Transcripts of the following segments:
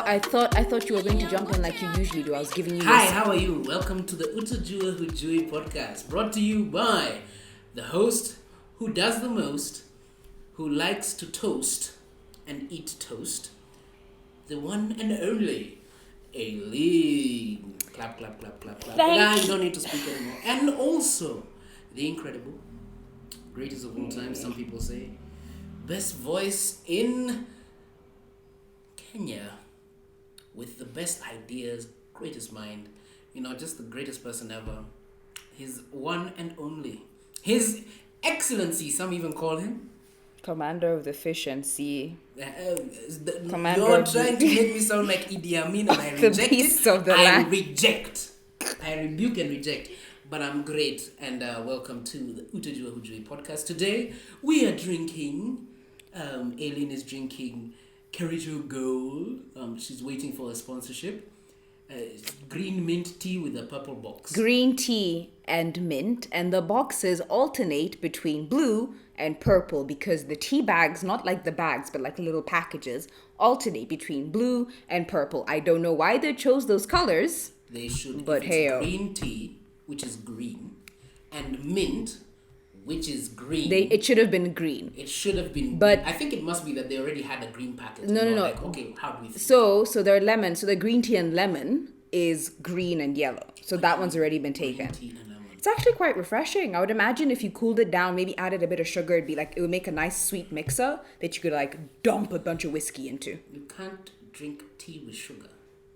thought you were going to jump in like you usually do. I was giving you. Hi, how are you? Welcome to the Utajua Hujui podcast, brought to you by the host who does the most, who likes to toast and eat toast, the one and only Aileen. Clap, clap, clap, clap, clap. Nah, you don't need to speak anymore. And also the incredible, greatest of all time, some people say, best voice in Kenya, with the best ideas, greatest mind, just the greatest person ever. His one and only, His Excellency, some even call him Commander of the Fish and Sea. You're trying to make me sound like Idi Amin, and I reject beast it. Of the I land. reject. I rebuke and reject. But I'm great, and welcome to the Utajua Hujui podcast. Today we are drinking. Aileen is drinking Kariithi Gold. She's waiting for a sponsorship. Green mint tea with a purple box. Green tea and mint, and the boxes alternate between blue and purple because the tea bags, not like the bags, but like little packages, alternate between blue and purple. I don't know why they chose those colors. They should. But green tea, which is green, and mint, which is green. It should have been green. It should have been. But green. I think it must be that they already had a green package. No. Like, okay, how do we? So they're lemon. So the green tea and lemon is green and yellow. So that one's already been taken. Green tea and lemon. It's actually quite refreshing. I would imagine if you cooled it down, maybe added a bit of sugar, it would make a nice sweet mixer that you could like dump a bunch of whiskey into. You can't drink tea with sugar.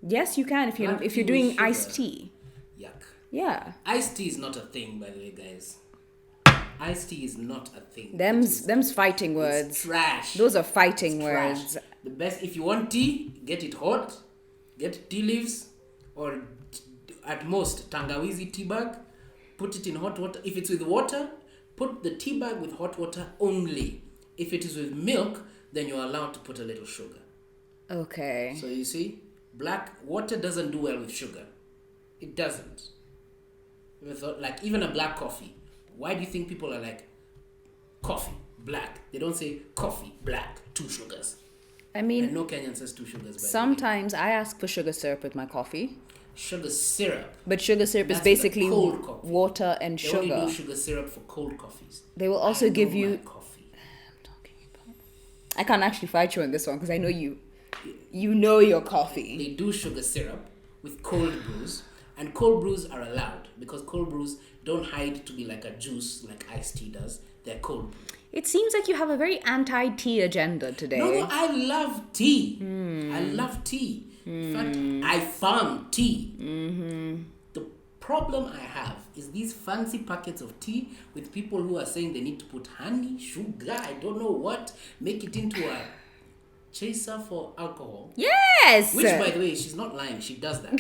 Yes, you can if you're doing iced tea. Yuck. Yeah. Iced tea is not a thing, by the way, guys. Iced tea is not a thing. Them's fighting words. It's trash. Those are fighting It's words. trash. The best, if you want tea, get it hot. Get tea leaves, or at most tangawizi tea bag. Put it in hot water. If it's with water, put the tea bag with hot water only. If it is with milk, then you're allowed to put a little sugar. Okay. So you see, black water doesn't do well with sugar. It doesn't. Like even a black coffee. Why do you think people are like coffee, black? They don't say coffee, black, 2 sugars. I mean, and no Kenyan says 2 sugars. Sometimes I ask for sugar syrup with my coffee. Sugar syrup. But sugar syrup is basically cold coffee. water and they sugar. They only do sugar syrup for cold coffees. They will also give you my coffee. I'm talking about. I can't actually fight you on this one because I know you know your coffee. They do sugar syrup with cold brews, and cold brews are allowed because cold brews don't hide to be like a juice like iced tea does. They're cold brew. It seems like you have a very anti-tea agenda today. No, I love tea. I love tea. In fact, I found tea. Mm-hmm. The problem I have is these fancy packets of tea with people who are saying they need to put honey, sugar, I don't know what, make it into a chaser for alcohol. Yes! Which, by the way, she's not lying. She does that.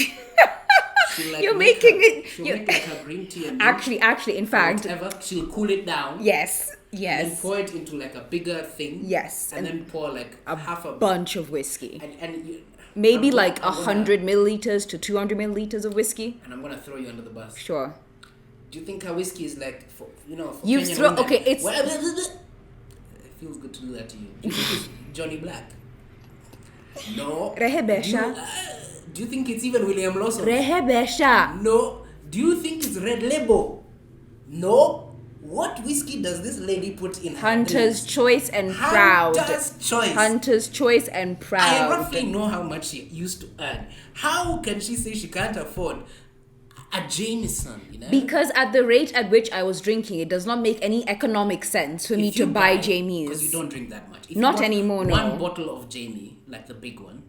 You're making it... She'll make like her green tea and Actually, in fact... whatever. She'll cool it down. Yes. And then pour it into like a bigger thing. Yes. And then pour like half a bunch of whiskey. Maybe like 100 milliliters to 200 milliliters of whiskey. And I'm gonna throw you under the bus. Sure. Do you think her whiskey is like for you've Kenyan thrown women? Okay, it's It feels good to do that to you. Do you think it's Johnny Black? No. Rehebesha. Do you think it's even William Lawson? Rehebesha. No. Do you think it's Red Label? No. What whiskey does this lady put in her Hunter's drinks? Choice and Proud. Hunter's Choice and Proud. I roughly know how much she used to earn. How can she say she can't afford a Jameson, Because at the rate at which I was drinking, it does not make any economic sense for me to buy Jamie's. Because you don't drink that much. If not you anymore, no. One bottle of Jamie, like the big one,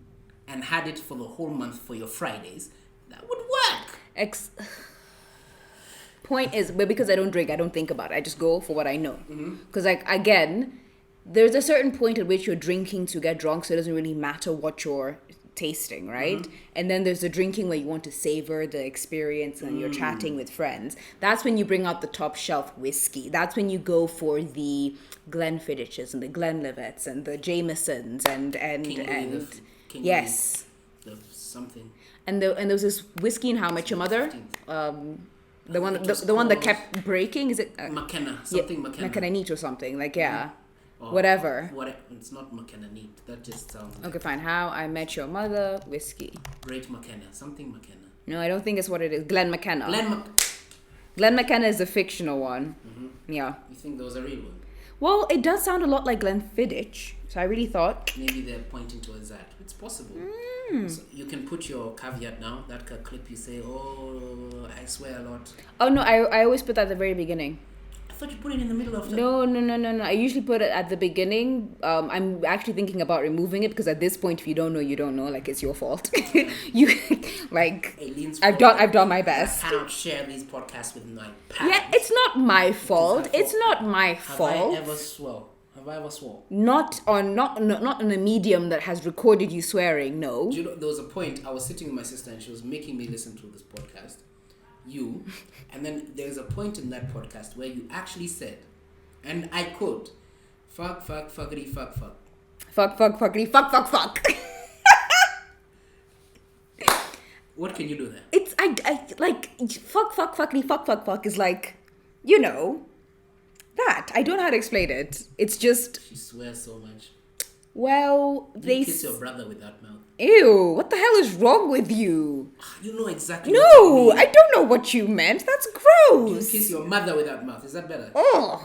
and had it for the whole month for your Fridays, that would work. Point is, but because I don't drink, I don't think about it. I just go for what I know. Because, again, there's a certain point at which you're drinking to get drunk, so it doesn't really matter what you're tasting, right? And then there's the drinking where you want to savor the experience and you're chatting with friends. That's when you bring out the top shelf whiskey. That's when you go for the Glenfiddiches and the Glenlivets and the Jamesons and King yes, something. And there was this whiskey in How I Met Your Mother. The one that kept breaking, is it? McKenna, McKenna. McKenna neat or something, Or Whatever. It's not McKenna neat. That just sounds like Okay, fine. How I Met Your Mother, whiskey. Great McKenna. Something McKenna. No, I don't think it's what it is. Glenn McKenna. Glenn Glenn McKenna is the fictional one. Mm-hmm. Yeah. You think there was a real one? Well, it does sound a lot like Glenfiddich. So I really thought... Maybe they're pointing towards that. It's possible. So you can put your caveat now. That clip you say, oh, I swear a lot. Oh, no, I always put that at the very beginning. I thought you put it in the middle of the... No. I usually put it at the beginning. I'm actually thinking about removing it because at this point, if you don't know, you don't know. Like, it's your fault. You, like, Aileen's I've fault. done my best. I cannot share these podcasts with my parents. Yeah, it's not my fault. It's not my fault. Have I ever swore? Not on a medium that has recorded you swearing, no. Do you know, there was a point, I was sitting with my sister and she was making me listen to this podcast. And then there's a point in that podcast where you actually said, and I quote, fuck, fuckity, fuck. Fuck, fuckity, fuck. What can you do there? It's, I like, fuck, fuckity, fuck is like, you know, that. I don't know how to explain it. It's just... She swears so much. Well, you kiss your brother with that mouth. Ew, what the hell is wrong with you? You know exactly No, what you mean. I don't know what you meant. That's gross. You kiss your mother with that mouth. Is that better? Oh.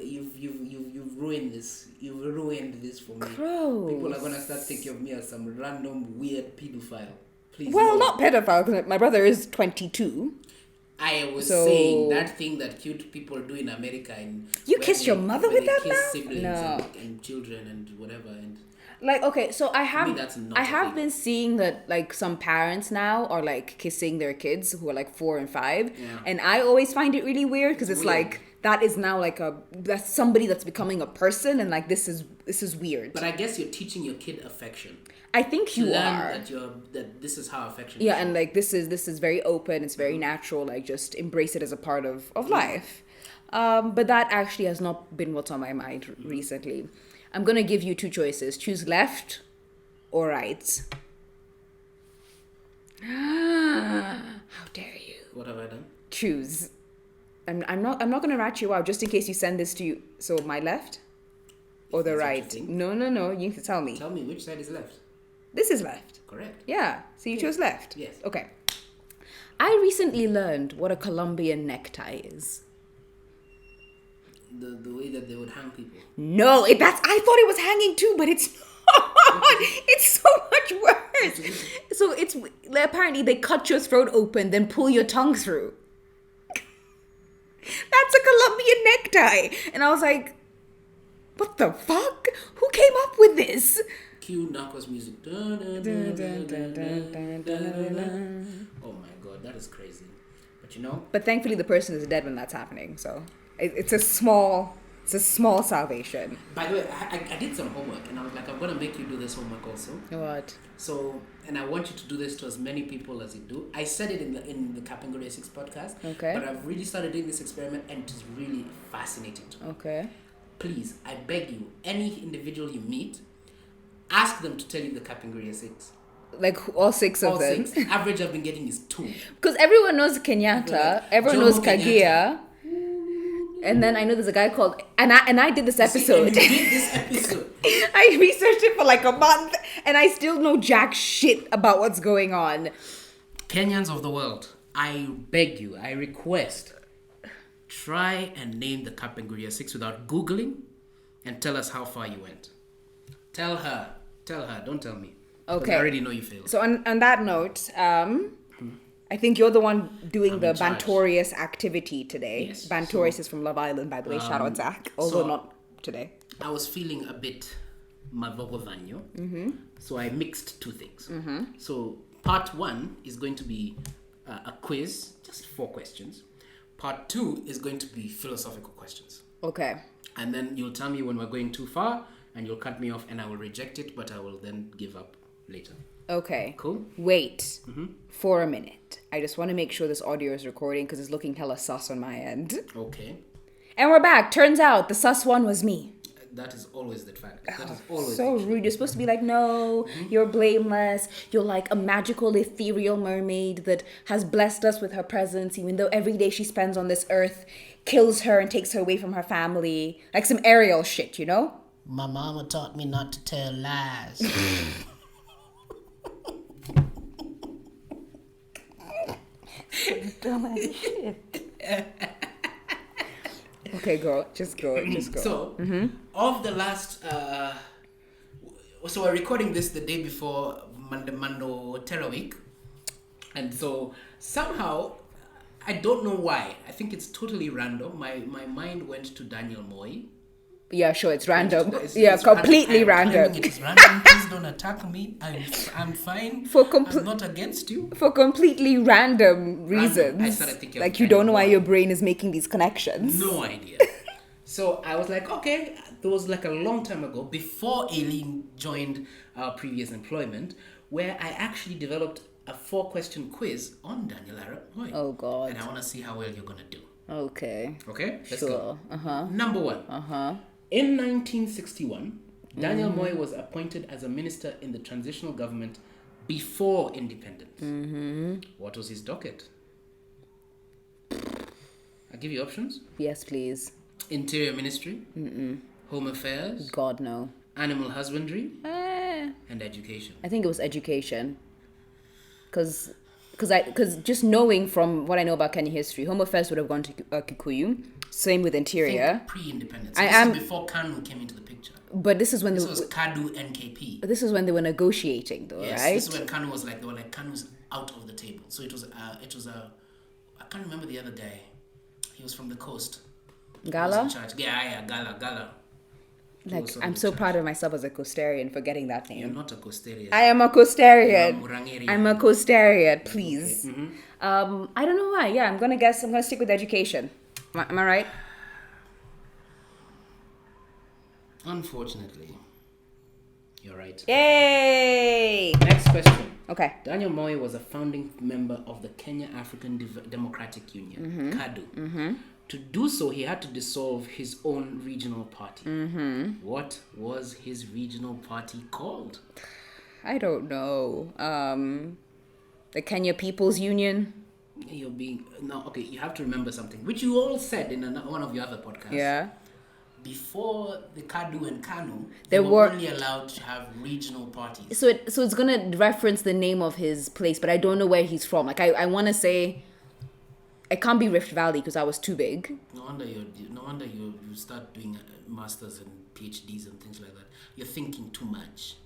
You've ruined this. You've ruined this for me. Gross. People are gonna start thinking of me as some random weird pedophile. Please. Well, no. not pedophile, because my brother is 22. I was saying that thing that cute people do in America. You kiss your mother with that mouth? Siblings No. and children and whatever. And like, okay, so I have that's not I a have thing. been seeing that like some parents now are like kissing their kids who are like 4 and 5, Yeah. and I always find it really weird because it's Weird. like that is now like that's somebody that's becoming a person, and like this is weird. But I guess you're teaching your kid affection. I think you Learn are. that this is how affection. Yeah, is. and like this is very open. It's very natural. Like just embrace it as a part of life. But that actually has not been what's on my mind recently. I'm gonna give you 2 choices: choose left or right. How dare you? What have I done? Choose. I'm not gonna rat you out just in case you send this to you. So my left or the That's what you right? think. No. You need to tell me. Tell me which side is left. This is left. Correct. Yeah. So you chose left. Yes. Okay. I recently learned what a Colombian necktie is. The way that they would hang people. No, I thought it was hanging too, but it's not. It's so much worse. So it's apparently they cut your throat open, then pull your tongue through. That's a Colombian necktie. And I was like, what the fuck? Who came up with this? Cue Narcos music. Oh my god, that is crazy. But you know. But thankfully the person is dead when that's happening, so it's a small salvation. By the way, I did some homework and I was like, I'm gonna make you do this homework also. What? So, and I want you to do this to as many people as you do. I said it in the Campbell 6 podcast. Okay. But I've really started doing this experiment and it's really fascinating to me. Okay. Please, I beg you, any individual you meet, ask them to tell you the Campbell 6. Like all 6 of All them. 6. Average I've been getting is 2. Because everyone knows Kenyatta, everyone knows Jomo Kagia, and then I know there's a guy called and I did this episode. You did this episode. I researched it for like a month, and I still know jack shit about what's going on. Kenyans of the world, I beg you, I request, try and name the Kapenguria 6 without Googling and tell us how far you went. Tell her, don't tell me. 'Cause Okay. I already know you failed. So on that note, I think you're the one doing I'm the in charge. Bantorius activity today. Yes. Bantorius is from Love Island, by the way. Shout out Zach, although so- not today. I was feeling a bit mavogovanyo, so I mixed 2 things. So part 1 is going to be a quiz, just 4 questions. Part 2 is going to be philosophical questions. Okay. And then you'll tell me when we're going too far, and you'll cut me off, and I will reject it, but I will then give up later. Okay. Cool? Wait for a minute. I just want to make sure this audio is recording because it's looking hella sus on my end. Okay. And we're back. Turns out the sus one was me. That is always the fact. That is always So the truth. rude. You're supposed to be like, no, you're blameless. You're like a magical, ethereal mermaid that has blessed us with her presence, even though every day she spends on this earth kills her and takes her away from her family. Like some Ariel shit, you know? My mama taught me not to tell lies. Dumbass shit. Okay, go. Just go. So, of the last... so we're recording this the day before Mando Terror Week. And so, somehow, I don't know why. I think it's totally random. My mind went to Daniel Moi. Yeah, sure, it's random. It's Completely random. It is random. Please don't attack me. I'm fine. I'm not against you. For completely random reasons. I started thinking like you don't know why your brain is making these connections. No idea. So I was like, okay, there was like a long time ago, before Aileen joined our previous employment, where I actually developed a 4-question quiz on Daniel Arap Moi. Oh, God. And I want to see how well you're going to do. Okay. Okay? Let's Sure. go. Number 1. In 1961, Daniel Moi was appointed as a minister in the transitional government before independence. What was his docket? I'll give you options. Yes, please. Interior Ministry, Home Affairs, God, no. Animal Husbandry, and Education. I think it was education. Because just knowing from what I know about Kenyan history, Home Affairs would have gone to Kikuyu. Same with Interior. Think pre-independence. This is before KANU came into the picture. But this is when this was KADU NKP. This is when they were negotiating, though, yes, right? This is when KANU was like, they were like, KANU's out of the table. So it was I can't remember the other guy. He was from the coast. Gala? Yeah, Gala. Like, I'm so proud of myself as a Coastarian for getting that name. You're not a Coastarian. I am a Coastarian. You're a Murangerian. I'm a Coastarian, please. Okay. I don't know why. Yeah, I'm going to stick with education. Am I right? Unfortunately, you're right. Yay! Next question. Okay. Daniel Moi was a founding member of the Kenya African Democratic Union, KADU. To do so, he had to dissolve his own regional party. What was his regional party called? I don't know. The Kenya People's Union? You have to remember something, which you all said in one of your other podcasts. Yeah. Before the KADU and KANU, they were only allowed to have regional parties. So it's going to reference the name of his place, but I don't know where he's from. Like, I want to say... It can't be Rift Valley because I was too big. No wonder you start doing masters and PhDs and things like that. You're thinking too much.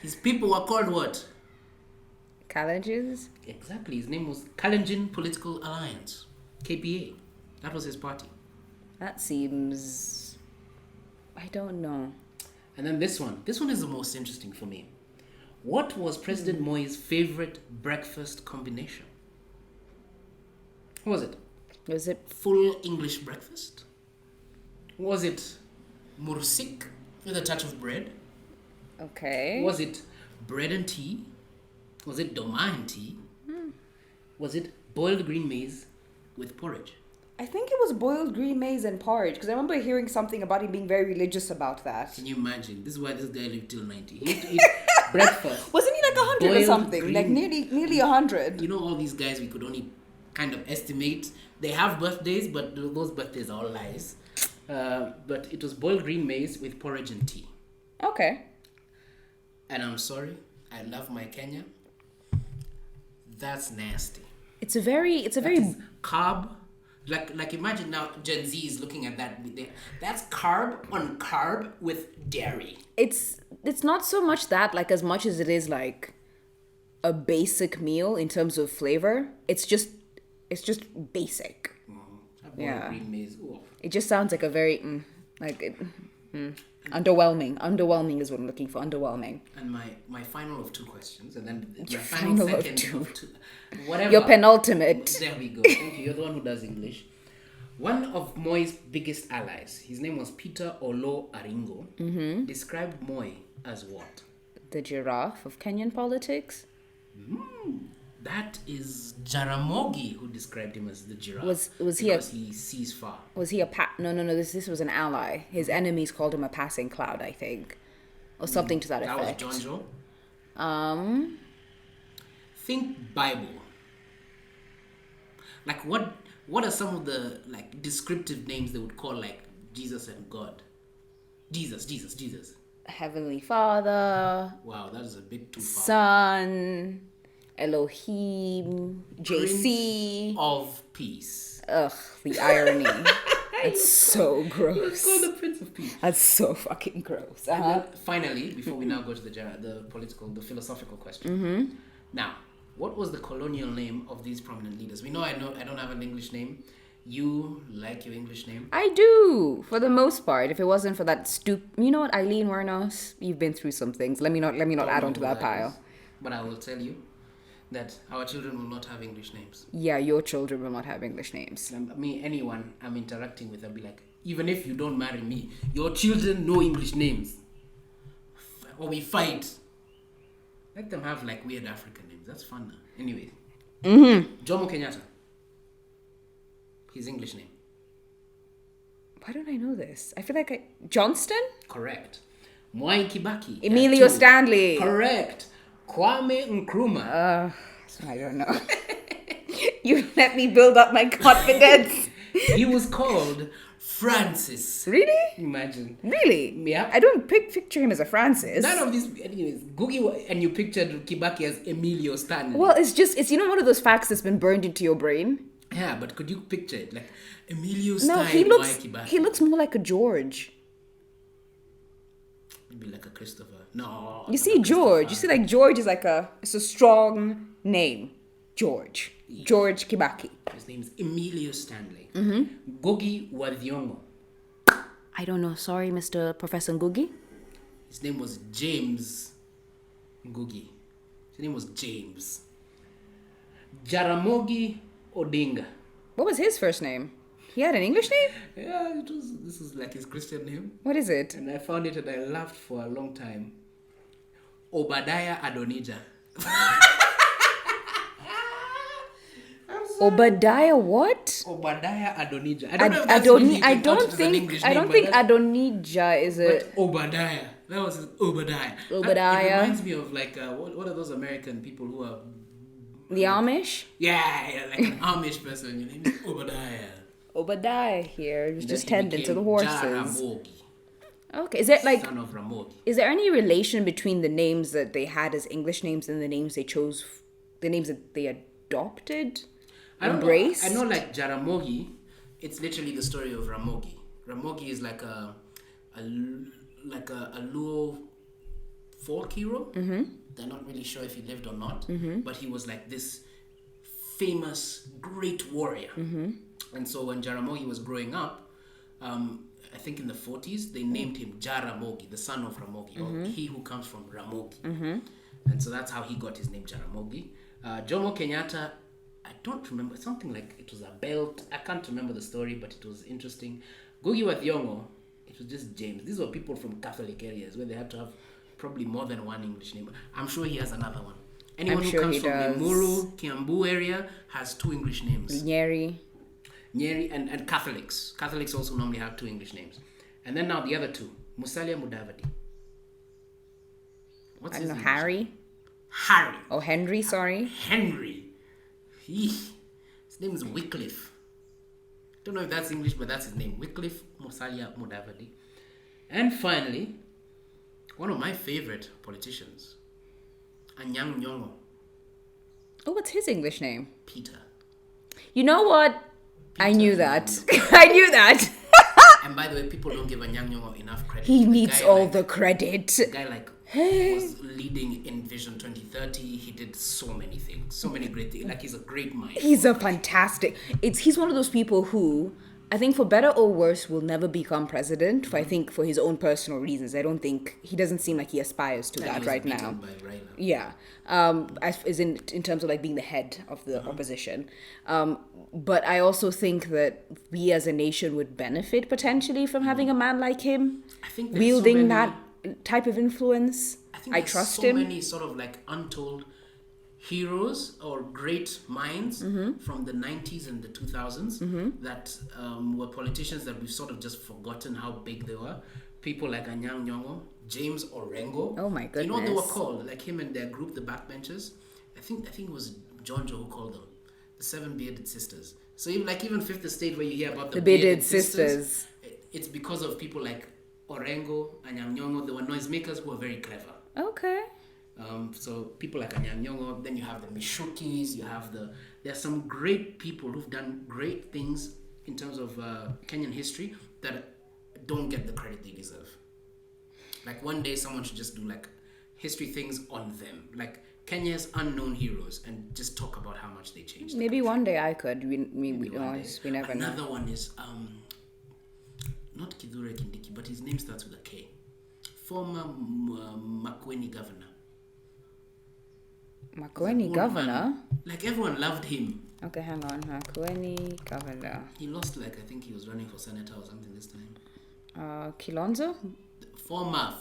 His people were called what? Kalenjins? Exactly. His name was Kalenjin Political Alliance, KPA. That was his party. That seems... I don't know. And then this one. This one is the most interesting for me. What was President Moi's favorite breakfast combination? What was it? Was it full English breakfast? Was it mursik with a touch of bread? Okay. Was it bread and tea? Was it doma and tea? Was it boiled green maize with porridge? I think it was boiled green maize and porridge because I remember hearing something about him being very religious about that. Can you imagine? This is why this guy lived till 90. He used to eat breakfast. Wasn't he like 100 or something? Like nearly 100. You know all these guys we could only kind of estimate. They have birthdays, but those birthdays are all lies. But it was boiled green maize with porridge and tea. Okay. And I'm sorry, I love my Kenya. That's nasty. It's a very carb. Like imagine now Gen Z is looking at that. That's carb on carb with dairy. It's not so much that, like, as much as it is like a basic meal in terms of flavor. It's just basic. Yeah. Green maize. It just sounds like a very underwhelming. Underwhelming is what I'm looking for. Underwhelming. And my final of 2 questions, and then your my final of second two. of 2. Whatever. Your penultimate. There we go. Thank you. You're the one who does English. One of Moi's biggest allies, his name was Peter Olo Aringo, described Moi as what? The giraffe of Kenyan politics? That is Jaramogi who described him as the giraffe. Was he because he sees far. Was he a no? This was an ally. His enemies called him a passing cloud, I think, or something to that effect. That was John Joe. Think Bible. Like what are some of the like descriptive names they would call like Jesus and God? Jesus. Heavenly Father. Wow, that is a bit too far. Son. Elohim, JC. Prince of Peace. Ugh, the irony. That's so gross. Let's call the Prince of Peace. That's so fucking gross. And then finally, before we now go to the philosophical question. Now, what was the colonial name of these prominent leaders? We know I don't have an English name. You like your English name? I do, for the most part. If it wasn't for that you know what, Aileen Wernos? You've been through some things. Let me not add on to that pile. Is. But I will tell you that our children will not have English names. Yeah, your children will not have English names. Anyone I'm interacting with, I'll be like, even if you don't marry me, your children know English names. Or we fight. Let them have like weird African names. That's fun now. Anyway. Jomo Kenyatta. His English name. Why don't I know this? I feel like Johnston? Correct. Mwai Kibaki. Emilio Stanley. Correct. Kwame Nkrumah. I don't know. You let me build up my confidence. He was called Francis. Really? Imagine. Really? Yeah. I don't picture him as a Francis. None of these. Anyways, Googie, and you pictured Kibaki as Emilio Stanley. Well, it's one of those facts that's been burned into your brain. Yeah, but could you picture it like Emilio Stanley? No, he looks more like a George. Maybe like a Christopher. No. You see George. You see like George is it's a strong name. George. Yeah. George Kibaki. His name's Emilio Stanley. Ngugi wa Thiong'o. I don't know. Sorry, Mr. Professor Ngugi. His name was James Ngugi. His name was James. Jaramogi Odinga. What was his first name? He had an English name? Yeah, this is like his Christian name. What is it? And I found it and I laughed for a long time. Obadiah Adonijah. Obadiah what? Obadiah Adonijah. I don't think Adonijah is a... But Obadiah. That was his Obadiah. Obadiah. It reminds me of like, what are those American people who are... The Amish? Yeah, like an Amish person. Your name is Obadiah. Obadiah here. He was just tending to the horses. Jaramogi. Okay. Is there like... Son of Ramogi. Is there any relation between the names that they had as English names and the names they chose... The names that they adopted? Embraced? I know like Jaramogi, it's literally the story of Ramogi. Ramogi is like a Luo folk hero. They're not really sure if he lived or not, but he was like this famous great warrior. And so when Jaramogi was growing up, I think in the 40s, they named him Jaramogi, the son of Ramogi, or he who comes from Ramogi. And so that's how he got his name, Jaramogi. Jomo Kenyatta, I don't remember, something like it was a belt. I can't remember the story, but it was interesting. Ngugi wa Thiong'o, it was just James. These were people from Catholic areas where they had to have probably more than one English name. I'm sure he has another one. Anyone who comes from Limuru, Kiambu area has 2 English names. Nyeri, and Catholics. Catholics also normally have 2 English names. And then now the other 2, Musalia Mudavadi. What's his name? Harry. Oh, Henry, sorry. Henry. His name is Wycliffe. Don't know if that's English, but that's his name. Wycliffe Musalia Mudavadi. And finally, one of my favorite politicians, Anyang' Nyong'o. Oh, what's his English name? Peter. You know what? I knew that. I knew that. And by the way, people don't give Anyang' Nyong'o enough credit. He needs all the credit. The guy was leading in Vision 2030. He did so many things, so many great things. Like, he's a great mind. He's a fantastic... He's one of those people who, I think for better or worse, will never become president. For, I think for his own personal reasons. I don't think... He doesn't seem like he aspires to that right now. Yeah. As in terms of like being the head of the opposition. But I also think that we as a nation would benefit potentially from having a man like him. I think wielding that type of influence. I trust him. So many sort of like untold heroes or great minds from the 90s and the 2000s that were politicians that we've sort of just forgotten how big they were. People like Anyang' Nyong'o, James Orengo. Oh my goodness. You know what they were called? Like him and their group, the Backbenchers. I think it was John Joe who called them the Seven Bearded Sisters. So even Fifth Estate, where you hear about the Bearded Sisters, it's because of people like Orengo, Anyang' Nyong'o. They were noisemakers who were very clever. Okay. So people like Anyang' Nyong'o, then you have the Mishukis, there's some great people who've done great things in terms of Kenyan history that don't get the credit they deserve. Like one day someone should just do like history things on them, like Kenya's unknown heroes, and just talk about how much they changed. Maybe one day I could. We never know. Another one is not Kithure Kindiki, but his name starts with a K. Former Makueni governor. Makueni governor? Like everyone loved him. Okay, hang on. Makueni governor. He lost, like, I think he was running for senator or something this time. Kilonzo? Former.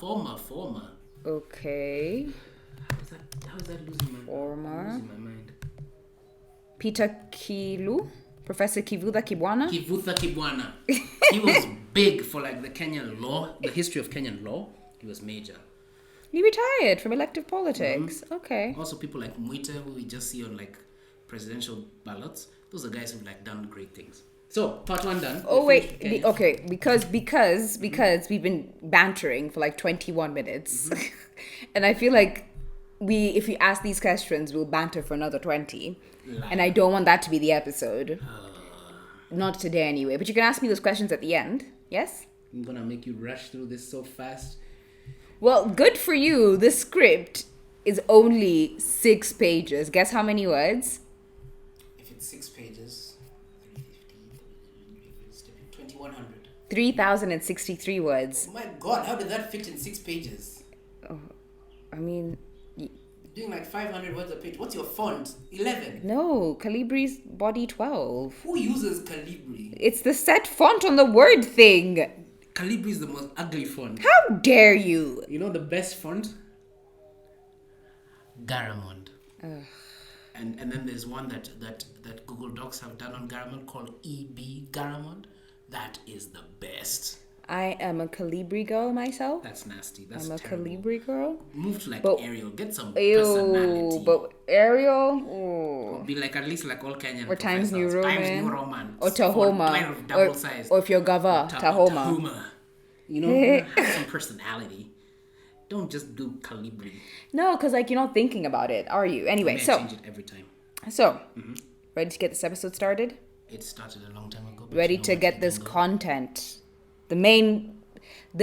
Okay. How is that losing my mind? Peter Kilu? Professor Kivutha Kibwana? Kivutha Kibwana. He was big for like the Kenyan law, the history of Kenyan law. He was major. He retired from elective politics. Okay. Also people like Mwite, who we just see on like presidential ballots. Those are guys who've like done great things. So part one done. Oh wait, because we've been bantering for like 21 minutes, and I feel like if we ask these questions, we'll banter for another 20, and I don't want that to be the episode. Not today anyway. But you can ask me those questions at the end. Yes. I'm gonna make you rush through this so fast. Well, good for you. The script is only 6 pages. Guess how many words? If it's 6 pages, 2,100. 3,063 words. Oh my God, how did that fit in 6 pages? Oh, I mean... Doing like 500 words a page. What's your font? 11? No, Calibri's body 12. Who uses Calibri? It's the set font on the word thing. Calibri is the most ugly font. How dare you? You know the best font? Garamond. And then there's one that Google Docs have done on Garamond called EB Garamond. That is the best. I am a Calibri girl myself. That's nasty. That's I'm a terrible. Calibri girl. Move to like Arial. Get some personality. But Arial? Be like at least like all Kenyan or Times New Roman. Times New Roman. Or Tahoma. Or if you're Gava, Tahoma. You know, have some personality. Don't just do Calibri. No, because like you're not thinking about it, are you? Anyway, so change it every time. So, ready to get this episode started? It started a long time ago. Ready to get this content. The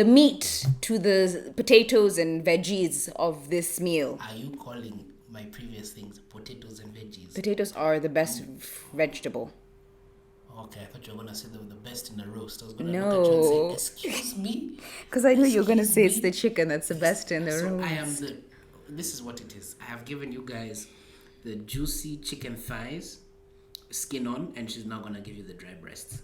meat to the potatoes and veggies of this meal. Are you calling my previous things potatoes and veggies? Potatoes are the best vegetable. Okay, I thought you were going to say they were the best in a roast. I was going to look at you and say, excuse me? Because I knew you were going to say it's the chicken that's the best in the roast. This is what it is. I have given you guys the juicy chicken thighs, skin on, and she's now going to give you the dry breasts.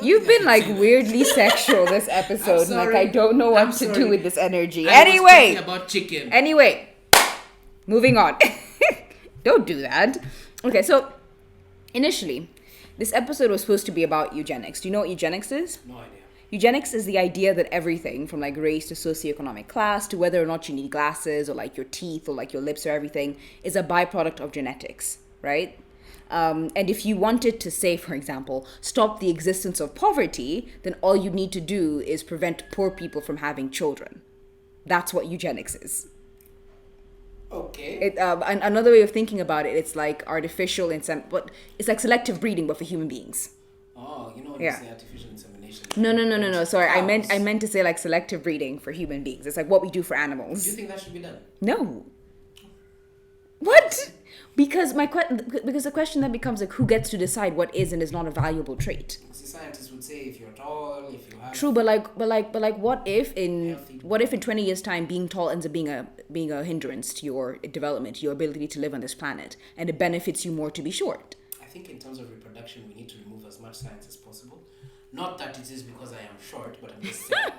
You've been like weirdly sexual this episode. Like I don't know what to do with this energy. Anyway, was about chicken. Anyway, moving on. Don't do that. Okay, so initially, this episode was supposed to be about eugenics. Do you know what eugenics is? No idea. Eugenics is the idea that everything from like race to socioeconomic class to whether or not you need glasses or like your teeth or like your lips or everything is a byproduct of genetics, right? And if you wanted to say, for example, stop the existence of poverty, then all you need to do is prevent poor people from having children. That's what eugenics is. Okay. And another way of thinking about it, it's like artificial but it's like selective breeding, but for human beings. Oh, you know when you say artificial insemination. No. Sorry, I meant to say like selective breeding for human beings. It's like what we do for animals. Do you think that should be done? No. What? Because the question then becomes like, who gets to decide what is and is not a valuable trait? Scientists would say if you're tall, if you have. True, but what if in 20 years' time being tall ends up being a hindrance to your development, your ability to live on this planet, and it benefits you more to be short? I think in terms of reproduction, we need to remove as much science as possible. Not that it is because I am short, but I'm just saying.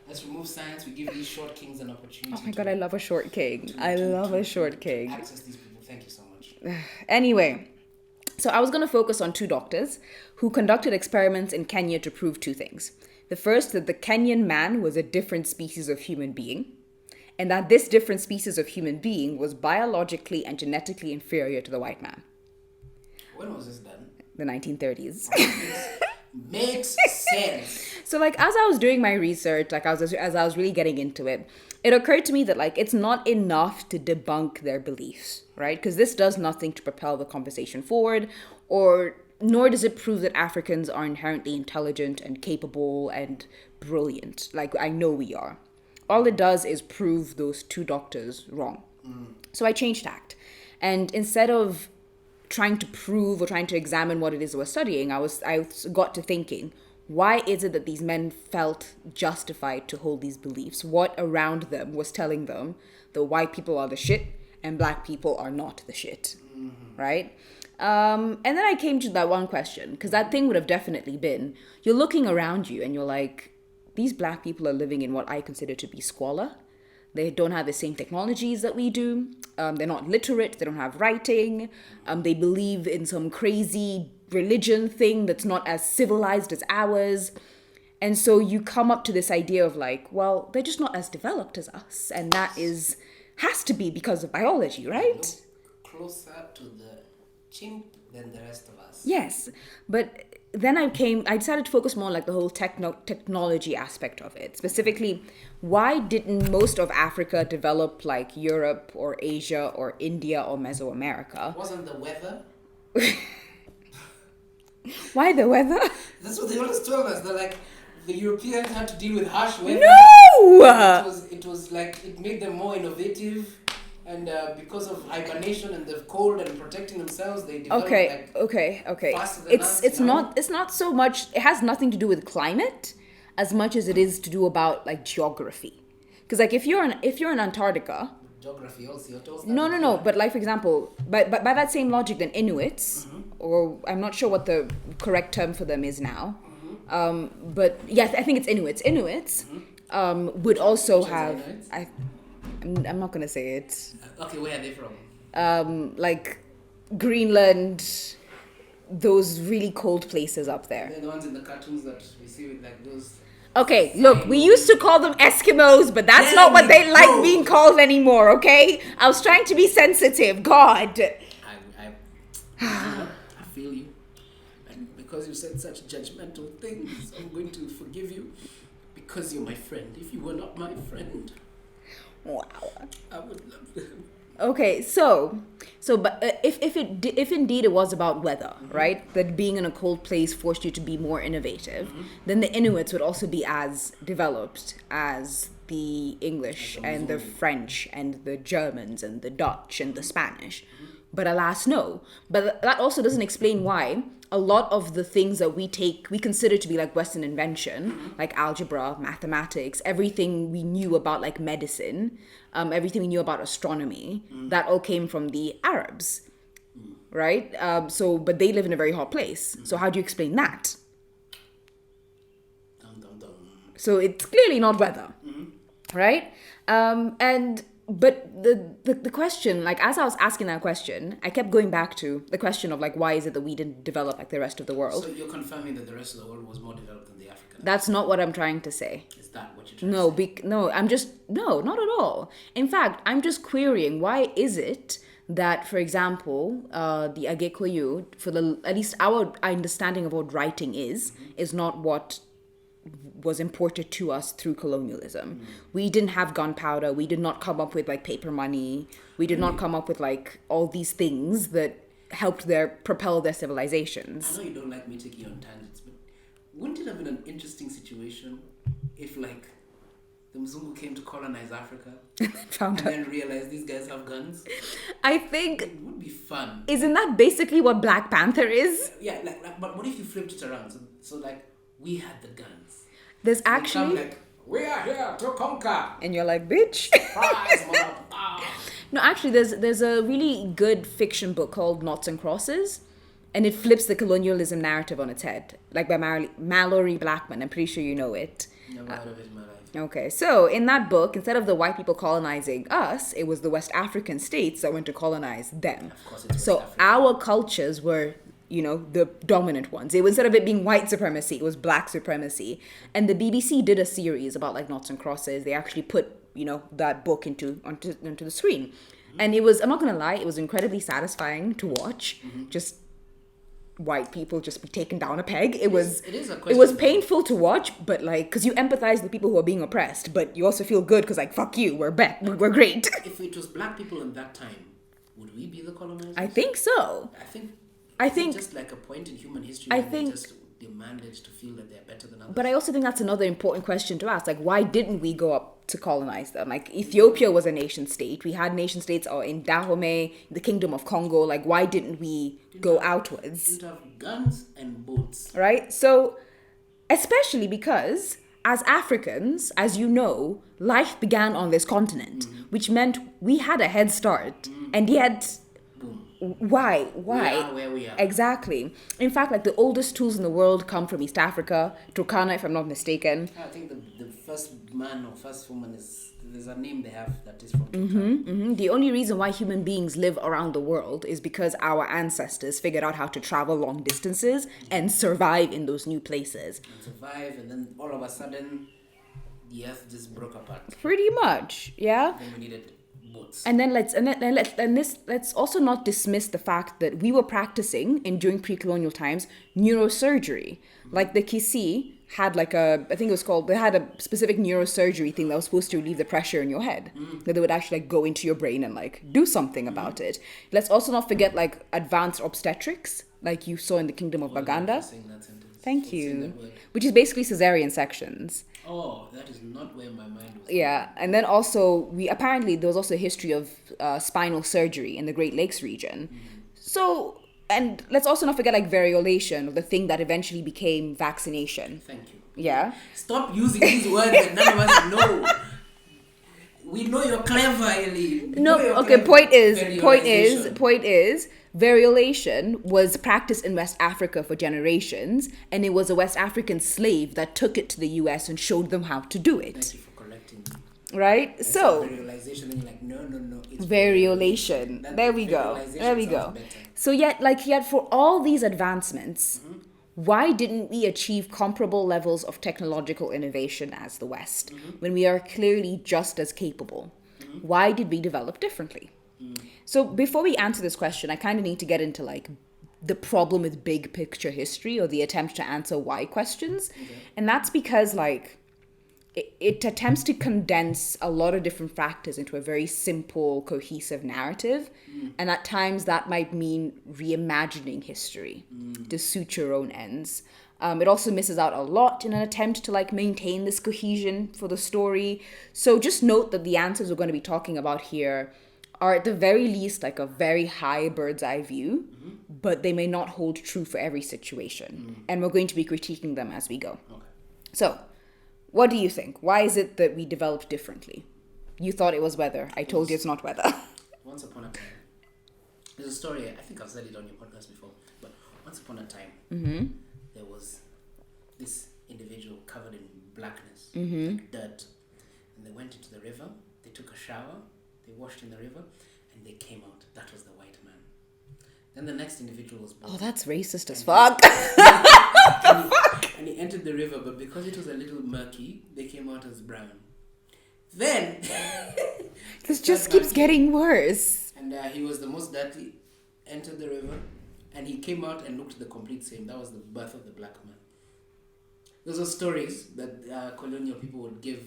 Let's remove science. We give these short kings an opportunity. Oh my god, I love a short king. I love a short king. Access these people. Thank you so much. Anyway, so I was going to focus on two doctors who conducted experiments in Kenya to prove two things. The first, that the Kenyan man was a different species of human being, and that this different species of human being was biologically and genetically inferior to the white man. When was this done? The 1930s. Makes sense. So like as I was doing my research, like as I was really getting into it, it occurred to me that like it's not enough to debunk their beliefs, right? Because this does nothing to propel the conversation forward, or nor does it prove that Africans are inherently intelligent and capable and brilliant. Like I know we are. All it does is prove those two doctors wrong. So I changed tact, and instead of trying to prove or trying to examine what it is we're studying, I got to thinking, why is it that these men felt justified to hold these beliefs? What around them was telling them that white people are the shit and black people are not the shit, right? And then I came to that one question, because that thing would have definitely been, you're looking around you and you're like, these black people are living in what I consider to be squalor. They don't have the same technologies that we do. They're not literate. They don't have writing. They believe in some crazy religion thing that's not as civilized as ours. And so you come up to this idea of like, well, they're just not as developed as us. And that has to be because of biology, right? Look closer to the chimp than the rest of us. Yes. But then I decided to focus more on like the whole technology aspect of it. Specifically, why didn't most of Africa develop like Europe or Asia or India or Mesoamerica? Wasn't the weather? Why the weather? That's what they always told us. They're like, the Europeans had to deal with harsh weather. No! It was like, it made them more innovative. And because of hibernation and the cold and protecting themselves, they developed okay. faster than us. It's not so much. It has nothing to do with climate, as much as it is to do about like geography. Because like if you're in Antarctica. Geography also. No. But like for example, by that same logic, then Inuits, or I'm not sure what the correct term for them is now. But yes, I think it's Inuits. Inuits would also have. I'm not gonna say it. Okay, where are they from? Like Greenland, those really cold places up there. They're the ones in the cartoons that we see with like those. Okay, look, we used to call them Eskimos, but that's not what they like being called anymore, okay? I was trying to be sensitive, God. I feel you. And because you said such judgmental things, I'm going to forgive you because you're my friend. If you were not my friend... Wow. I would love them. Okay, but if indeed it was about weather, right? That being in a cold place forced you to be more innovative, then the Inuits would also be as developed as the English and the French and the Germans and the Dutch and the Spanish. But alas, no. But that also doesn't explain why a lot of the things that we consider to be like Western invention, like algebra, mathematics, everything we knew about like medicine, everything we knew about astronomy, that all came from the Arabs, right? But they live in a very hot place. So how do you explain that? So it's clearly not weather, right? But the question, like as I was asking that question, I kept going back to the question of like, why is it that we didn't develop like the rest of the world? So you're confirming that the rest of the world was more developed than the African? That's not what I'm trying to say. Is that what you're trying to say? No, not at all. In fact, I'm just querying, why is it that, for example, the Agekouyu, at least our understanding of what writing is not what was imported to us through colonialism. We didn't have gunpowder. We did not come up with like paper money. We did not come up with like all these things that helped propel their civilizations. I know you don't like me taking you on tangents, but wouldn't it have been an interesting situation if like the Mzungu came to colonize Africa and then realized these guys have guns? I think it would be fun. Isn't that basically what Black Panther is? Yeah, but what if you flipped it around? So like we had the guns. There's actually... Like, we are here to conquer. And you're like, bitch. Surprise, No, actually, there's a really good fiction book called Noughts and Crosses. And it flips the colonialism narrative on its head, like by Mallory Blackman. I'm pretty sure you know it. Never heard of it in my life. Okay, so in that book, instead of the white people colonizing us, it was the West African states that went to colonize them. Of course, it's So West Africa. our cultures were, the dominant ones. It was, instead of it being white supremacy, it was black supremacy. And the BBC did a series about like noughts and crosses. They actually put, that book onto the screen. And it was, I'm not gonna lie, it was incredibly satisfying to watch. Just white people just be taken down a peg. It was painful to watch, but like, because you empathize with people who are being oppressed, but you also feel good because like, fuck you, we're back, we're great. If it was black people in that time, would we be the colonizers? I think so. I think just like a point in human history they just demanded to feel that they're better than others. But I also think that's another important question to ask. Like, why didn't we go up to colonize them? Like, Ethiopia was a nation state. We had nation states in Dahomey, the Kingdom of Congo. Like, why didn't we go outwards? Didn't have guns and boats. Right? So, especially because as Africans, as you know, life began on this continent, which meant we had a head start. And yet, why? We are where we are. Exactly. In fact, like the oldest tools in the world come from East Africa, Turkana, if I'm not mistaken. I think the first man or first woman there's a name they have that is from Turkana. The only reason why human beings live around the world is because our ancestors figured out how to travel long distances and survive in those new places. And then all of a sudden, the earth just broke apart. Pretty much, yeah. Then we needed boats. And then let's also not dismiss the fact that we were practicing during pre-colonial times neurosurgery. Like the Kisi had they had a specific neurosurgery thing that was supposed to relieve the pressure in your head. That they would actually like go into your brain and like do something about it. Let's also not forget like advanced obstetrics, like you saw in the Kingdom of Baganda. Thank you. Which is basically cesarean sections. Oh, that is not where my mind was. Yeah, and then also there was also a history of spinal surgery in the Great Lakes region. So, and let's also not forget like variolation, the thing that eventually became vaccination. Thank you. Yeah. Stop using these words that none of us know. We know you're clever, Aileen. No, okay, point is, variolation was practiced in West Africa for generations, and it was a West African slave that took it to the US and showed them how to do it. Thank you for correcting me. Right? And so variolation, then you're like, no, it's variolation. There we go. So yet for all these advancements, why didn't we achieve comparable levels of technological innovation as the West when we are clearly just as capable? Why did we develop differently? So before we answer this question, I kind of need to get into like the problem with big picture history or the attempt to answer why questions. And that's because like it attempts to condense a lot of different factors into a very simple, cohesive narrative. And at times that might mean reimagining history to suit your own ends. It also misses out a lot in an attempt to like maintain this cohesion for the story. So just note that the answers we're going to be talking about here are at the very least like a very high bird's eye view, but they may not hold true for every situation. And we're going to be critiquing them as we go. Okay. So, what do you think? Why is it that we developed differently? You thought it was weather. I told you it's not weather. Once upon a time, there's a story, I think I've said it on your podcast before, but once upon a time, there was this individual covered in blackness, like dirt, and they went into the river, they took a shower, they washed in the river, and they came out. That was the white man. Then the next individual was born. Oh, that's racist as fuck. And he entered the river, but because it was a little murky, they came out as brown. Then this just keeps getting worse. And he was the most dirty, entered the river, and he came out and looked the complete same. That was the birth of the black man. Those are stories that colonial people would give,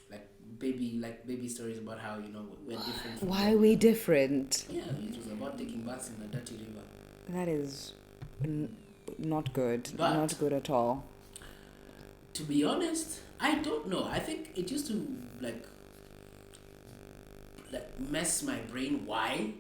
like baby stories about how, we're different. Why are we different? Yeah, it was about taking baths in a dirty river. That is not good. But, not good at all. To be honest, I don't know. I think it used to like mess my brain. Why?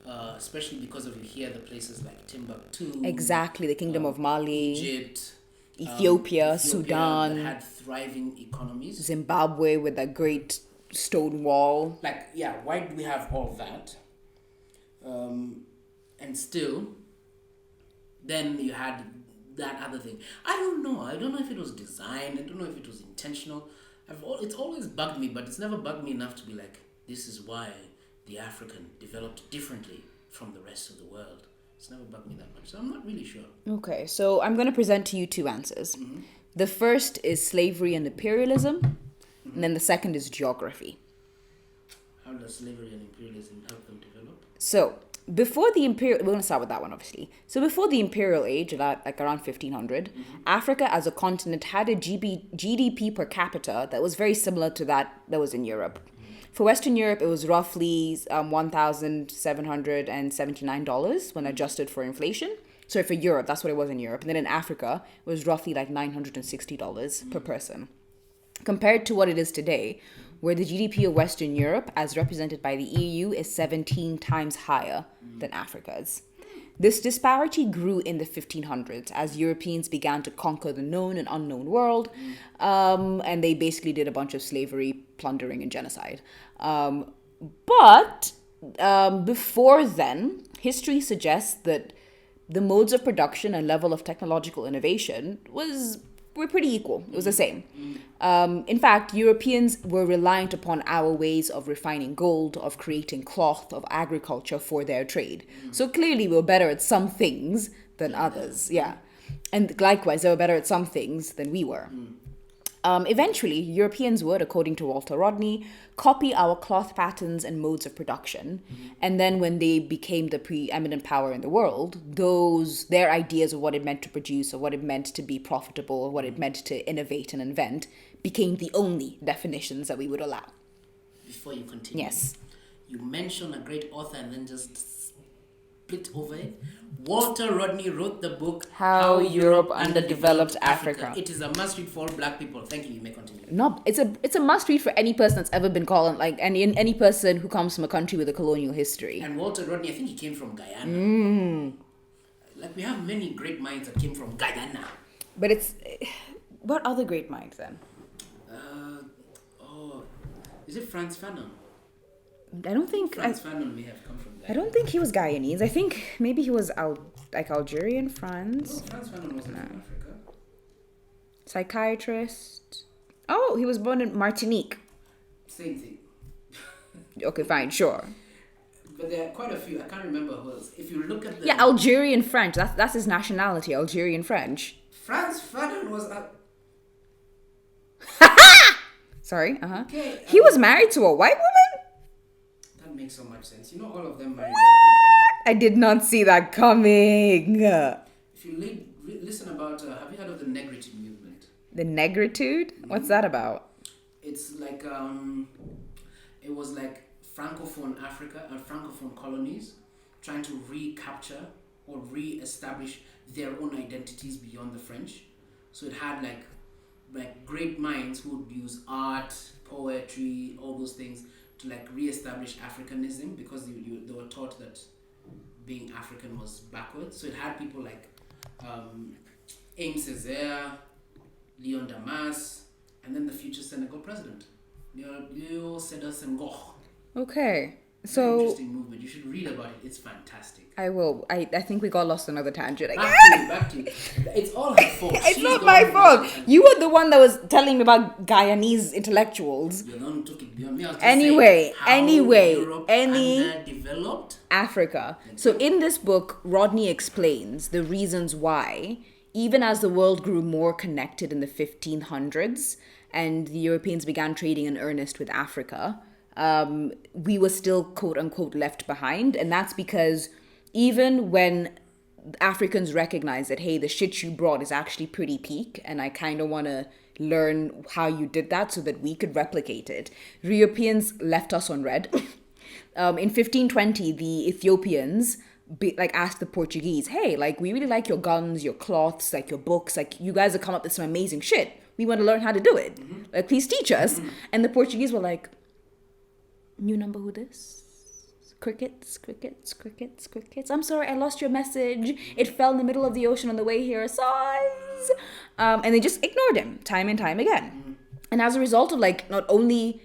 Especially because of you hear the places like Timbuktu. Exactly, the Kingdom of Mali, Egypt, Ethiopia, Sudan, that had thriving economies. Zimbabwe with a great stone wall. Why do we have all that? And still, then you had that other thing. I don't know. I don't know if it was designed. I don't know if it was intentional. It's always bugged me, but it's never bugged me enough to be like, this is why the African developed differently from the rest of the world. It's never bugged me that much, so I'm not really sure. Okay, so I'm going to present to you two answers. Mm-hmm. The first is slavery and imperialism, and then the second is geography. How does slavery and imperialism help them develop? So, before the imperial... We're going to start with that one, obviously. So, before the imperial age, like around 1500, Africa as a continent had a GDP per capita that was very similar to that was in Europe. For Western Europe, it was roughly $1,779 when adjusted for inflation. So for Europe, that's what it was in Europe. And then in Africa, it was roughly like $960 per person. Compared to what it is today, where the GDP of Western Europe, as represented by the EU, is 17 times higher than Africa's. This disparity grew in the 1500s as Europeans began to conquer the known and unknown world, and they basically did a bunch of slavery, plundering, and genocide. But before then, history suggests that the modes of production and level of technological innovation were pretty equal. It was the same. In fact, Europeans were reliant upon our ways of refining gold, of creating cloth, of agriculture for their trade. So clearly we were better at some things than others. Yeah. And likewise, they were better at some things than we were. Eventually, Europeans would, according to Walter Rodney, copy our cloth patterns and modes of production. And then when they became the preeminent power in the world, their ideas of what it meant to produce, or what it meant to be profitable, or what it meant to innovate and invent, became the only definitions that we would allow. Before you continue, yes, you mention a great author and then just split over it. Walter Rodney wrote the book How Europe Underdeveloped Africa. It is a must-read for all black people. Thank you. You may continue. No, it's a must-read for any person that's ever been called, like any person who comes from a country with a colonial history. And Walter Rodney, I think he came from Guyana. Like, we have many great minds that came from Guyana. But what other great minds then? Is it Frantz Fanon? I don't think Frantz Fanon may have come from Guyana. I don't think he was Guyanese. I think maybe he was Algerian, France. No, Frantz Fanon wasn't from Africa. Psychiatrist. Oh, he was born in Martinique. Same thing. Okay, fine, sure. But there are quite a few. I can't remember who else. If you look at the... Yeah, Algerian French. That's his nationality, Algerian French. Frantz Fanon was... Sorry, Okay, he was married to a white woman? That makes so much sense. You know, all of them married white I did not see that coming. If you listen about... have you heard of the Negritude movement? The Negritude? What's that about? It's like... it was like Francophone Africa and Francophone colonies trying to recapture or re-establish their own identities beyond the French. So it had like great minds who would use art, poetry, all those things to like re-establish Africanism, because they were taught that being African was backwards. So it had people like Aimé Césaire, Leon Damas, and then the future Senegal president, Leo Sédar Senghor. Okay. So interesting movement. You should read about it. It's fantastic. I will. I think we got lost on another tangent again. Back to you. It's all her fault. It's not my fault. You were the one that was telling me about Guyanese intellectuals. You're the one who took it beyond me. Anyway, Developed Africa. So in this book, Rodney explains the reasons why, even as the world grew more connected in the 1500s and the Europeans began trading in earnest with Africa, we were still quote unquote left behind. And that's because even when Africans recognize that, hey, the shit you brought is actually pretty peak, and I kind of want to learn how you did that so that we could replicate it, Europeans left us on red. In 1520, the Ethiopians asked the Portuguese, hey, like, we really like your guns, your cloths, like your books, like you guys have come up with some amazing shit. We want to learn how to do it. Like, please teach us. And the Portuguese were like, you number who this? Crickets. I'm sorry, I lost your message. It fell in the middle of the ocean on the way here. Size. And they just ignored him time and time again. And as a result of like not only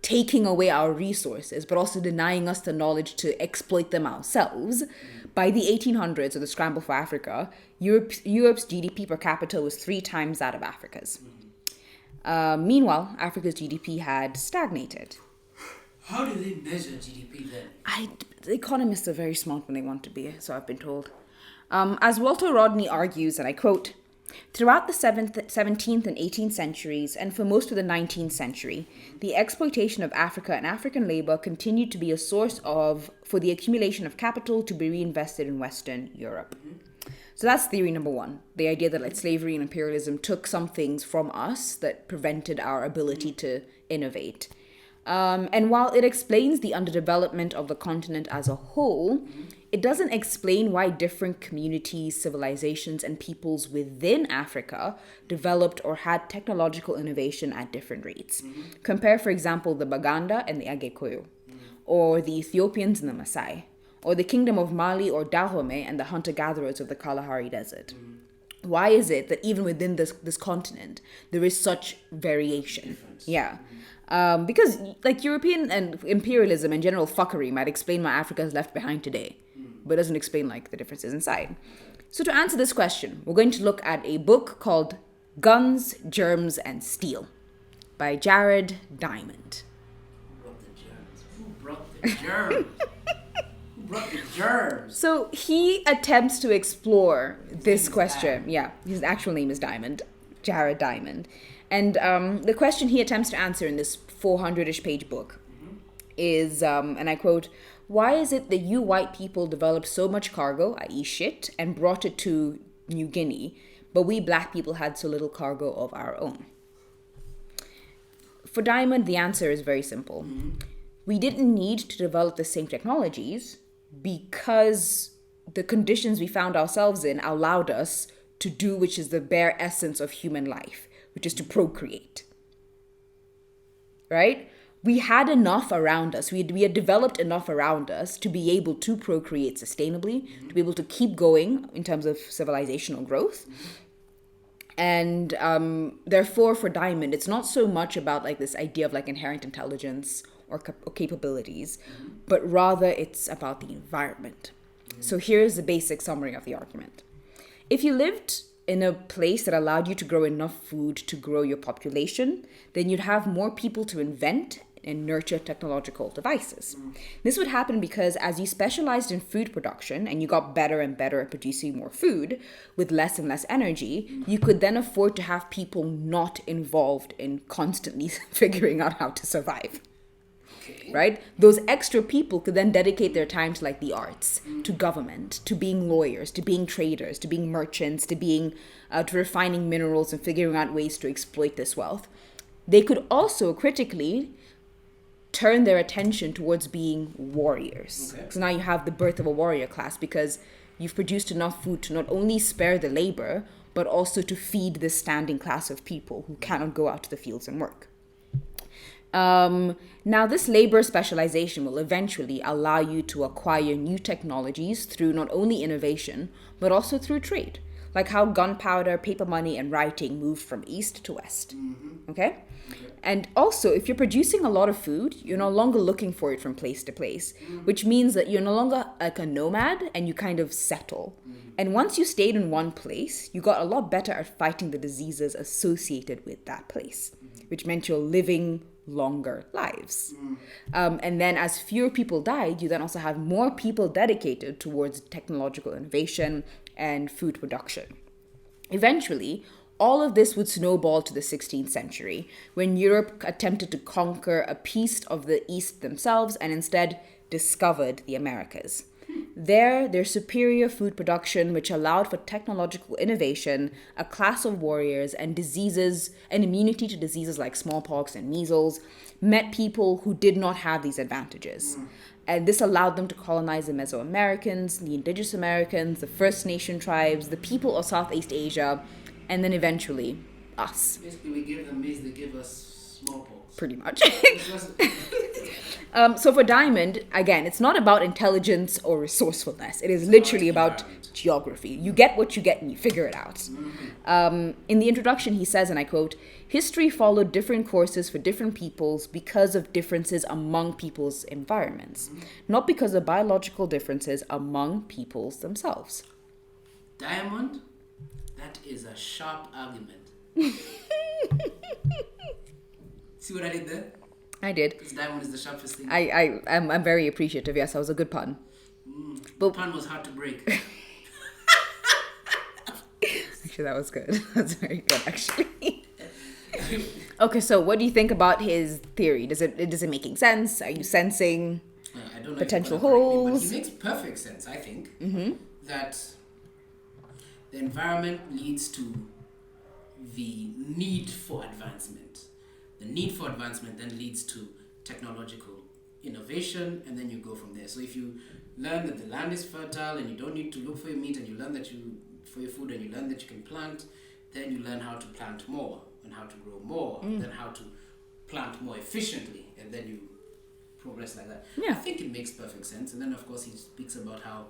taking away our resources, but also denying us the knowledge to exploit them ourselves. By the 1800s, or the scramble for Africa, Europe's GDP per capita was 3 times that of Africa's. Meanwhile, Africa's GDP had stagnated. How do they measure GDP then? The economists are very smart when they want to be, so I've been told. As Walter Rodney argues, and I quote, "Throughout the 17th and 18th centuries, and for most of the 19th century, the exploitation of Africa and African labor continued to be a source for the accumulation of capital to be reinvested in Western Europe." So that's theory number one, the idea that like slavery and imperialism took some things from us that prevented our ability to innovate. And while it explains the underdevelopment of the continent as a whole, it doesn't explain why different communities, civilizations, and peoples within Africa developed or had technological innovation at different rates. Compare, for example, the Baganda and the Agekuyu, or the Ethiopians and the Maasai, or the Kingdom of Mali or Dahomey and the hunter-gatherers of the Kalahari Desert. Why is it that even within this continent, there is such variation? Difference. Yeah. Because like European and imperialism and general fuckery might explain why Africa is left behind today, but doesn't explain like the differences inside. So to answer this question, we're going to look at a book called Guns, Germs, and Steel by Jared Diamond. Who brought the germs? Who brought the germs? So he attempts to explore this question. Yeah, his actual name is Diamond, Jared Diamond. And the question he attempts to answer in this 400-ish page book is, and I quote, "Why is it that you white people developed so much cargo, i.e. shit, and brought it to New Guinea, but we black people had so little cargo of our own?" For Diamond, the answer is very simple. We didn't need to develop the same technologies because the conditions we found ourselves in allowed us to do which is the bare essence of human life, which is to procreate. Right? We had enough around us. We had developed enough around us to be able to procreate sustainably, to be able to keep going in terms of civilizational growth. And therefore, for Diamond, it's not so much about like this idea of like inherent intelligence or capabilities, but rather it's about the environment. So here's the basic summary of the argument. If you lived in a place that allowed you to grow enough food to grow your population, then you'd have more people to invent and nurture technological devices. This would happen because as you specialized in food production and you got better and better at producing more food with less and less energy, you could then afford to have people not involved in constantly figuring out how to survive. Right? Those extra people could then dedicate their time to like the arts, to government, to being lawyers, to being traders, to being merchants, to being to refining minerals and figuring out ways to exploit this wealth. They could also critically turn their attention towards being warriors. Okay. So now you have the birth of a warrior class because you've produced enough food to not only spare the labor, but also to feed this standing class of people who cannot go out to the fields and work. Now, this labor specialization will eventually allow you to acquire new technologies through not only innovation, but also through trade, like how gunpowder, paper money, and writing moved from east to west. Okay? And also, if you're producing a lot of food, you're no longer looking for it from place to place, which means that you're no longer like a nomad and you kind of settle. And once you stayed in one place, you got a lot better at fighting the diseases associated with that place, which meant you're living longer lives. And then as fewer people died, you then also have more people dedicated towards technological innovation and food production. Eventually, all of this would snowball to the 16th century, when Europe attempted to conquer a piece of the East themselves and instead discovered the Americas. There, their superior food production, which allowed for technological innovation, a class of warriors, and diseases and immunity to diseases like smallpox and measles, met people who did not have these advantages. And this allowed them to colonize the Mesoamericans, the Indigenous Americans, the First Nation tribes, the people of Southeast Asia, and then eventually us. Basically, we give them maize, they give us Smallpox. Pretty much. Which was- So for Diamond, again, it's not about intelligence or resourcefulness. It is literally about geography. You get what you get and you figure it out. In the introduction, he says, and I quote, "History followed different courses for different peoples because of differences among people's environments, not because of biological differences among peoples themselves." Diamond, that is a sharp argument. See what I did there? I did. Because diamond is the sharpest thing. I'm very appreciative. Yes, that was a good pun. The pun was hard to break. Actually, that was good. That's very good, actually. Okay, so what do you think about his theory? Does it making sense? Are you sensing I don't know potential if you're gonna correct me, holes? but he makes perfect sense, I think. That the environment leads to the need for advancement. The need for advancement then leads to technological innovation, and then you go from there. So if you learn that the land is fertile and you don't need to look for your meat, and you learn that for your food, and you learn that you can plant, then you learn how to plant more and how to grow more, then how to plant more efficiently, and then you progress like that. Yeah. I think it makes perfect sense. And then of course he speaks about how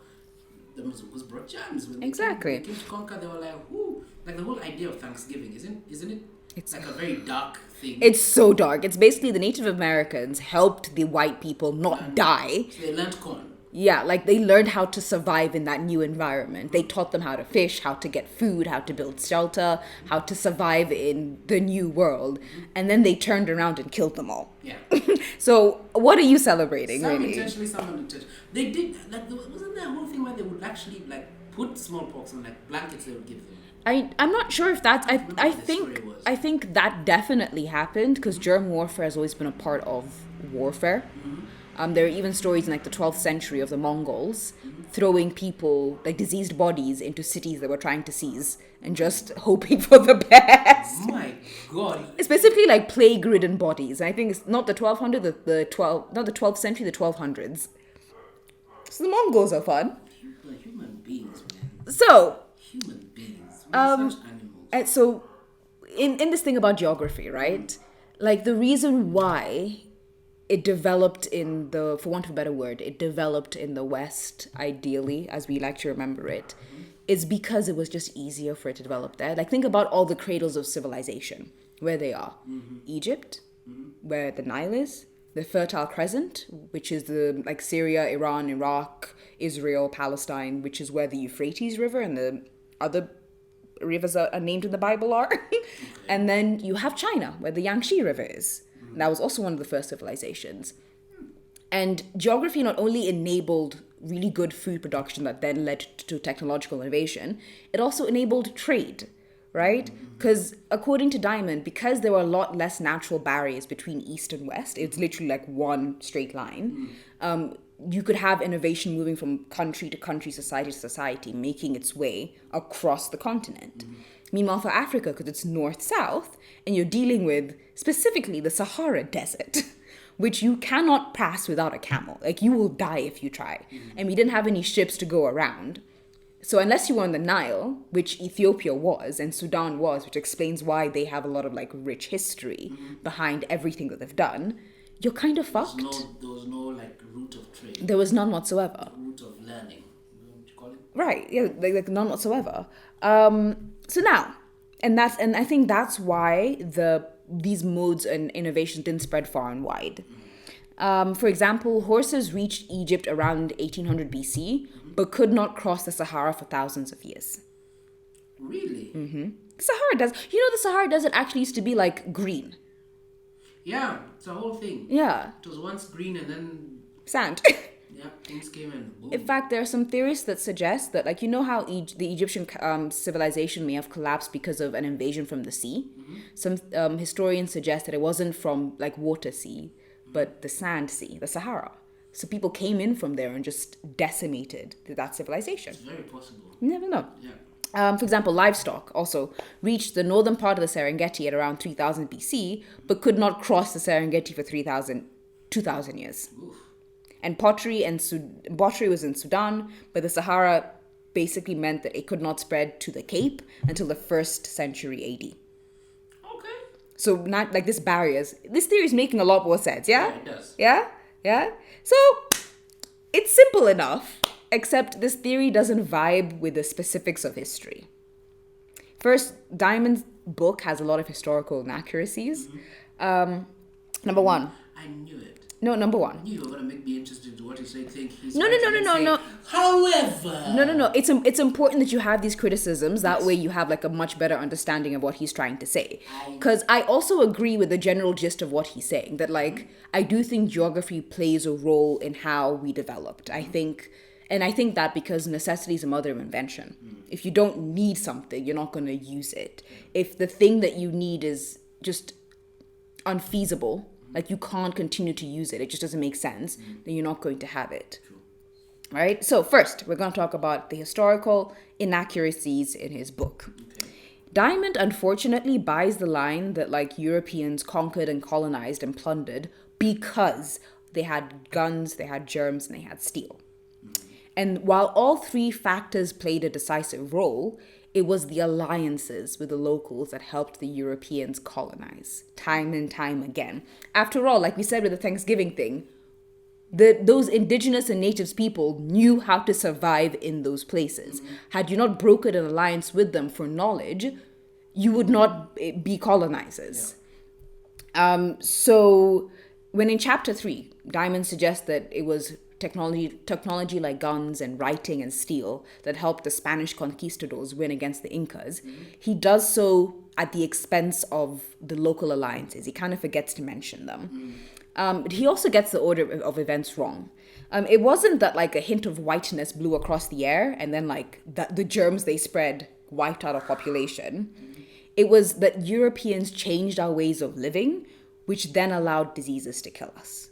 the Muzungus brought germs. When Exactly. they came to conquer, they were like, whoo, like the whole idea of Thanksgiving, isn't it? It's like a very dark thing. It's so dark. It's basically the Native Americans helped the white people not die. So they learned corn. Yeah, like they learned how to survive in that new environment. They taught them how to fish, how to get food, how to build shelter, how to survive in the new world. And then they turned around and killed them all. Yeah. So what are you celebrating, Some really? intentionally, some unintentionally. They did, like, wasn't there a whole thing where they would actually, like, put smallpox on, like, blankets they would give them? I'm not sure if that's... I what the story was. think that definitely happened because germ warfare has always been a part of warfare. There are even stories in like the 12th century of the Mongols throwing people, like diseased bodies, into cities they were trying to seize and just hoping for the best. Oh my god. Specifically like plague-ridden bodies. I think it's not the not the 12th century, the 1200s. So the Mongols are fun. Human beings, man. So, Human beings. We're such animals. and so in this thing about geography, right? Like the reason why it developed in the, for want of a better word, it developed in the West, ideally, as we like to remember it, is because it was just easier for it to develop there. Like think about all the cradles of civilization, where they are. Egypt, where the Nile is, the Fertile Crescent, which is the like Syria, Iran, Iraq, Israel, Palestine, which is where the Euphrates River and the other rivers are named in the Bible are. And then you have China, where the Yangtze River is. And that was also one of the first civilizations. And geography not only enabled really good food production that then led to technological innovation, it also enabled trade, right? Because according to Diamond, because there were a lot less natural barriers between East and West, it's literally like one straight line, you could have innovation moving from country to country, society to society, making its way across the continent. Meanwhile, for Africa, because it's north-south, and you're dealing with specifically the Sahara Desert, which you cannot pass without a camel. Like, you will die if you try. And we didn't have any ships to go around. So unless you were on the Nile, which Ethiopia was, and Sudan was, which explains why they have a lot of, like, rich history behind everything that they've done, you're kind of fucked. There was no like route of trade. There was none whatsoever. Route of learning. What you call it? Right, yeah, like none whatsoever. So now, and I think that's why these modes and innovations didn't spread far and wide. For example, horses reached Egypt around 1800 BC, but could not cross the Sahara for thousands of years. Really? Sahara Desert, the Sahara Desert actually used to be like green. Yeah, it's a whole thing. Yeah, It was once green and then sand. yeah, things came and boom. In fact, there are some theories that suggest that, like, how the Egyptian civilization may have collapsed because of an invasion from the sea. Some historians suggest that it wasn't from, like, water sea, but the sand sea, the Sahara. So people came in from there and just decimated that civilization. It's very possible. You never know. Yeah. For example, livestock also reached the northern part of the Serengeti at around 3000 BC, but could not cross the Serengeti for 2,000 years. Oof. And pottery was in Sudan, but the Sahara basically meant that it could not spread to the Cape until the 1st century AD. Okay. So not like this barriers. This theory is making a lot more sense. Yeah? Yeah, it does. Yeah. So it's simple enough, except this theory doesn't vibe with the specifics of history. First, Diamond's book has a lot of historical inaccuracies. Number one. I knew it. No, number one. I knew you were going to make me interested in what he's saying. No. However. No. It's important that you have these criticisms. That way you have like a much better understanding of what he's trying to say. Because I also agree with the general gist of what he's saying. That like, I do think geography plays a role in how we developed. I think that because necessity is a mother of invention. If you don't need something, you're not going to use it. If the thing that you need is just unfeasible, like you can't continue to use it, it just doesn't make sense, then you're not going to have it. True. Right? So first, we're going to talk about the historical inaccuracies in his book. Okay. Diamond, unfortunately, buys the line that like Europeans conquered and colonized and plundered because they had guns, they had germs, and they had steel. And while all three factors played a decisive role, it was the alliances with the locals that helped the Europeans colonize time and time again. After all, like we said with the Thanksgiving thing, those indigenous and natives people knew how to survive in those places. Had you not brokered an alliance with them for knowledge, you would not be colonizers. Yeah. So when in chapter 3, Diamond suggests that it was technology like guns and writing and steel that helped the Spanish conquistadors win against the Incas, he does so at the expense of the local alliances. He kind of forgets to mention them. But he also gets the order of events wrong. It wasn't that like a hint of whiteness blew across the air and then like the germs they spread wiped out our population. It was that Europeans changed our ways of living, which then allowed diseases to kill us.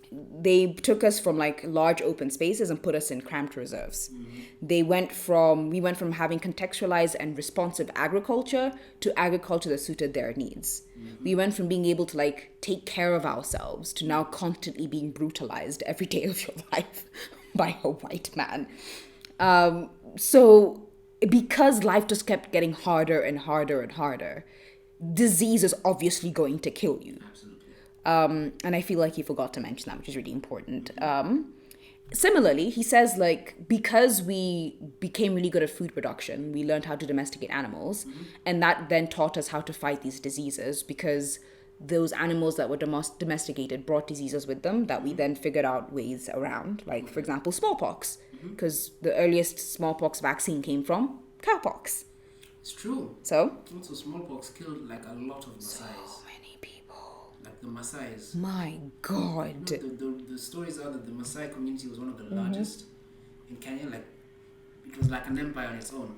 They took us from like large open spaces and put us in cramped reserves. We went from having contextualized and responsive agriculture to agriculture that suited their needs. We went from being able to like take care of ourselves to now constantly being brutalized every day of your life by a white man. So because life just kept getting harder and harder and harder, disease is obviously going to kill you. And I feel like he forgot to mention that, which is really important. Similarly, he says, like, because we became really good at food production, we learned how to domesticate animals, and that then taught us how to fight these diseases because those animals that were domesticated brought diseases with them that we then figured out ways around. Like, for example, smallpox, because the earliest smallpox vaccine came from cowpox. It's true. So? Also, smallpox killed, like, a lot of Maasais. Like the Maasais. My God. You know, the stories are that the Maasai community was one of the largest in Kenya. Like, it was like an empire on its own.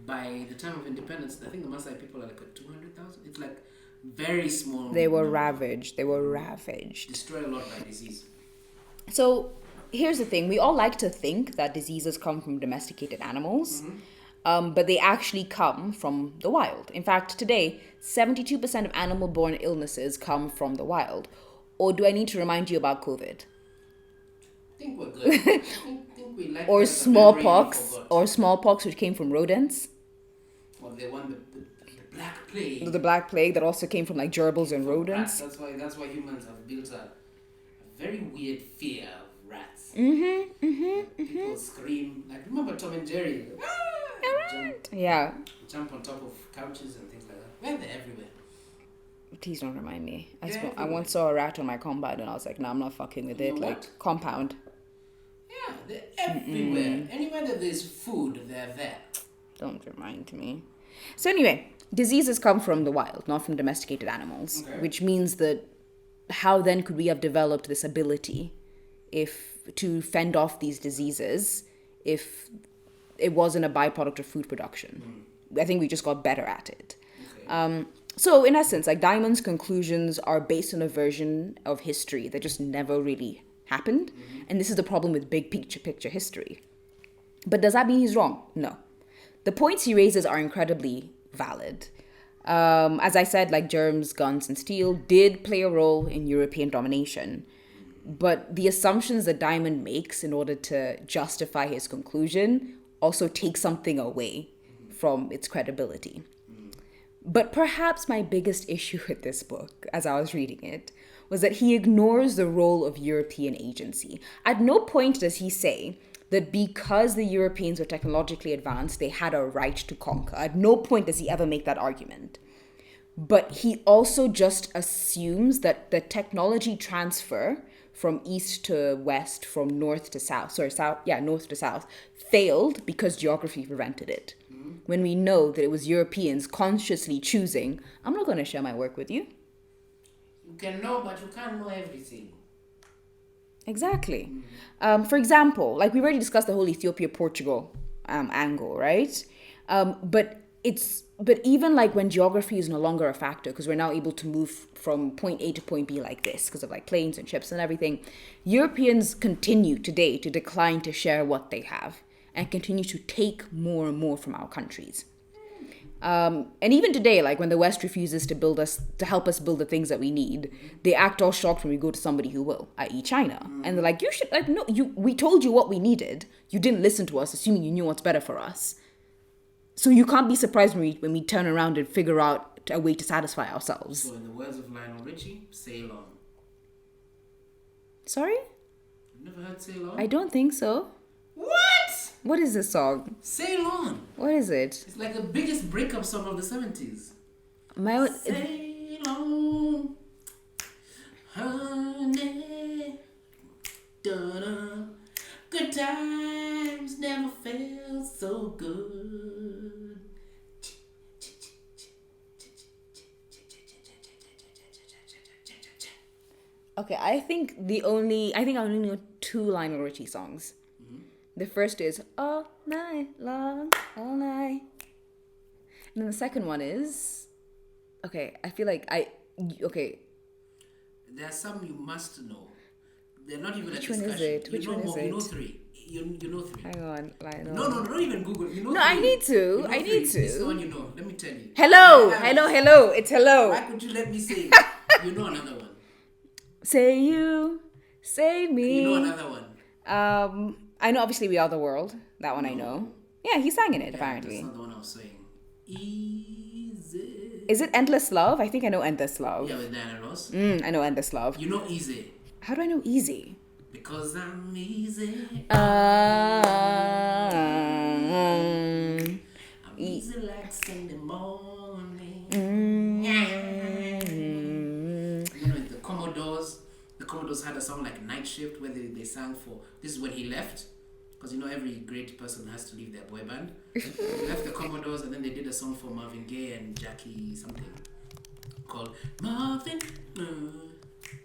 By the time of independence, I think the Maasai people are like at 200,000. It's like very small. They were ravaged. Destroyed a lot by disease. So here's the thing. We all like to think that diseases come from domesticated animals. But they actually come from the wild. In fact, today, 72% of animal-borne illnesses come from the wild. Or do I need to remind you about COVID? I think we're good. I think we like or smallpox, which came from rodents. Or the one, the black plague. The black plague that also came from like gerbils and rodents. Rats. That's why humans have built a very weird fear of rats. People scream. Like, remember Tom and Jerry? Jump on top of couches and things like that. Well, they're everywhere. Please don't remind me. I once saw a rat on my compound and I was like, no, I'm not fucking with it. Like, what? Compound. Yeah, they're everywhere. Anywhere that there's food, they're there. Don't remind me. So anyway, diseases come from the wild, not from domesticated animals. Okay. Which means that how then could we have developed this ability to fend off these diseases if it wasn't a byproduct of food production? I think we just got better at it. Okay. So in essence, like Diamond's conclusions are based on a version of history that just never really happened. And this is the problem with big picture history. But does that mean he's wrong? No. The points he raises are incredibly valid. As I said, like germs, guns, and steel did play a role in European domination. But the assumptions that Diamond makes in order to justify his conclusion also take something away from its credibility. But perhaps my biggest issue with this book, as I was reading it, was that he ignores the role of European agency. At no point does he say that because the Europeans were technologically advanced, they had a right to conquer. At no point does he ever make that argument. But he also just assumes that the technology transfer from east to west, from north to south, north to south, failed because geography prevented it. When we know that it was Europeans consciously choosing, I'm not going to share my work with you. You can know, but you can't know everything. Exactly. For example, like we already discussed the whole Ethiopia-Portugal angle, right? But even like when geography is no longer a factor, because we're now able to move from point A to point B like this, because of like planes and ships and everything, Europeans continue today to decline to share what they have and continue to take more and more from our countries. And even today, like when the West refuses to help us build the things that we need, they act all shocked when we go to somebody who will, i.e. China. And they're like, we told you what we needed. You didn't listen to us, assuming you knew what's better for us. So you can't be surprised when we turn around and figure out a way to satisfy ourselves. So in the words of Lionel Richie, sail on. Sorry? You've never heard Sail On? I don't think so. What? What is this song? Sail On. What is it? It's like the biggest breakup song of the 70s. Sail on, honey. Da-da. Good times never felt so good. Okay, I think I only know 2 Lionel Richie songs. Mm-hmm. The first is All Night Long, All Night. And then the second one is, okay, I feel like There are some you must know. They're not even Which a one discussion. is it? Which one is it? You know 3. You know 3. Hang on, Lionel. No, don't even Google. You know No, 3. I need to. You know I 3. need to. This is the one you know. Let me tell you. Hello. It's hello. Why could you let me say it? You know another one. Say you, say me. You know another one. I know obviously We Are the World. That one I know. Yeah, he sang in it apparently. That's not the one I was saying. Easy. Is it Endless Love? I think I know Endless Love. Yeah, with Diana Ross. I know Endless Love. You know Easy. How do I know Easy? Because I'm easy. I'm easy like Sunday morning. You know, the Commodores had a song like Night Shift where they sang for, this is when he left, because you know every great person has to leave their boy band. They left the Commodores and then they did a song for Marvin Gaye and Jackie something called Marvin.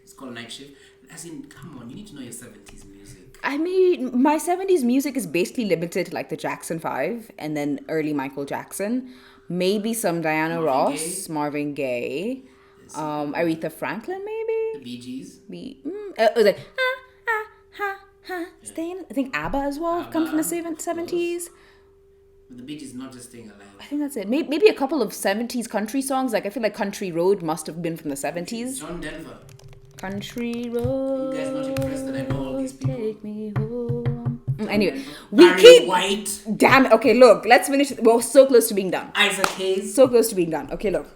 It's called Night Shift. As in, come on, you need to know your 70s music. I mean, my 70s music is basically limited to like the Jackson 5 and then early Michael Jackson. Maybe some Diana Ross, Marvin Gaye, Aretha Franklin, maybe. The Bee Gees. Staying. I think ABBA as well come from the 70s. But the Bee Gees not just staying alive. I think that's it. Maybe a couple of 70s country songs. Like I feel like Country Road must have been from the 70s. John Denver. Country Road. You guys not impressed that I know all these people? Take me home. Anyway, Barry White. Damn it. Okay, look. Let's finish. We're so close to being done. Isaac Hayes. So close to being done. Okay, look.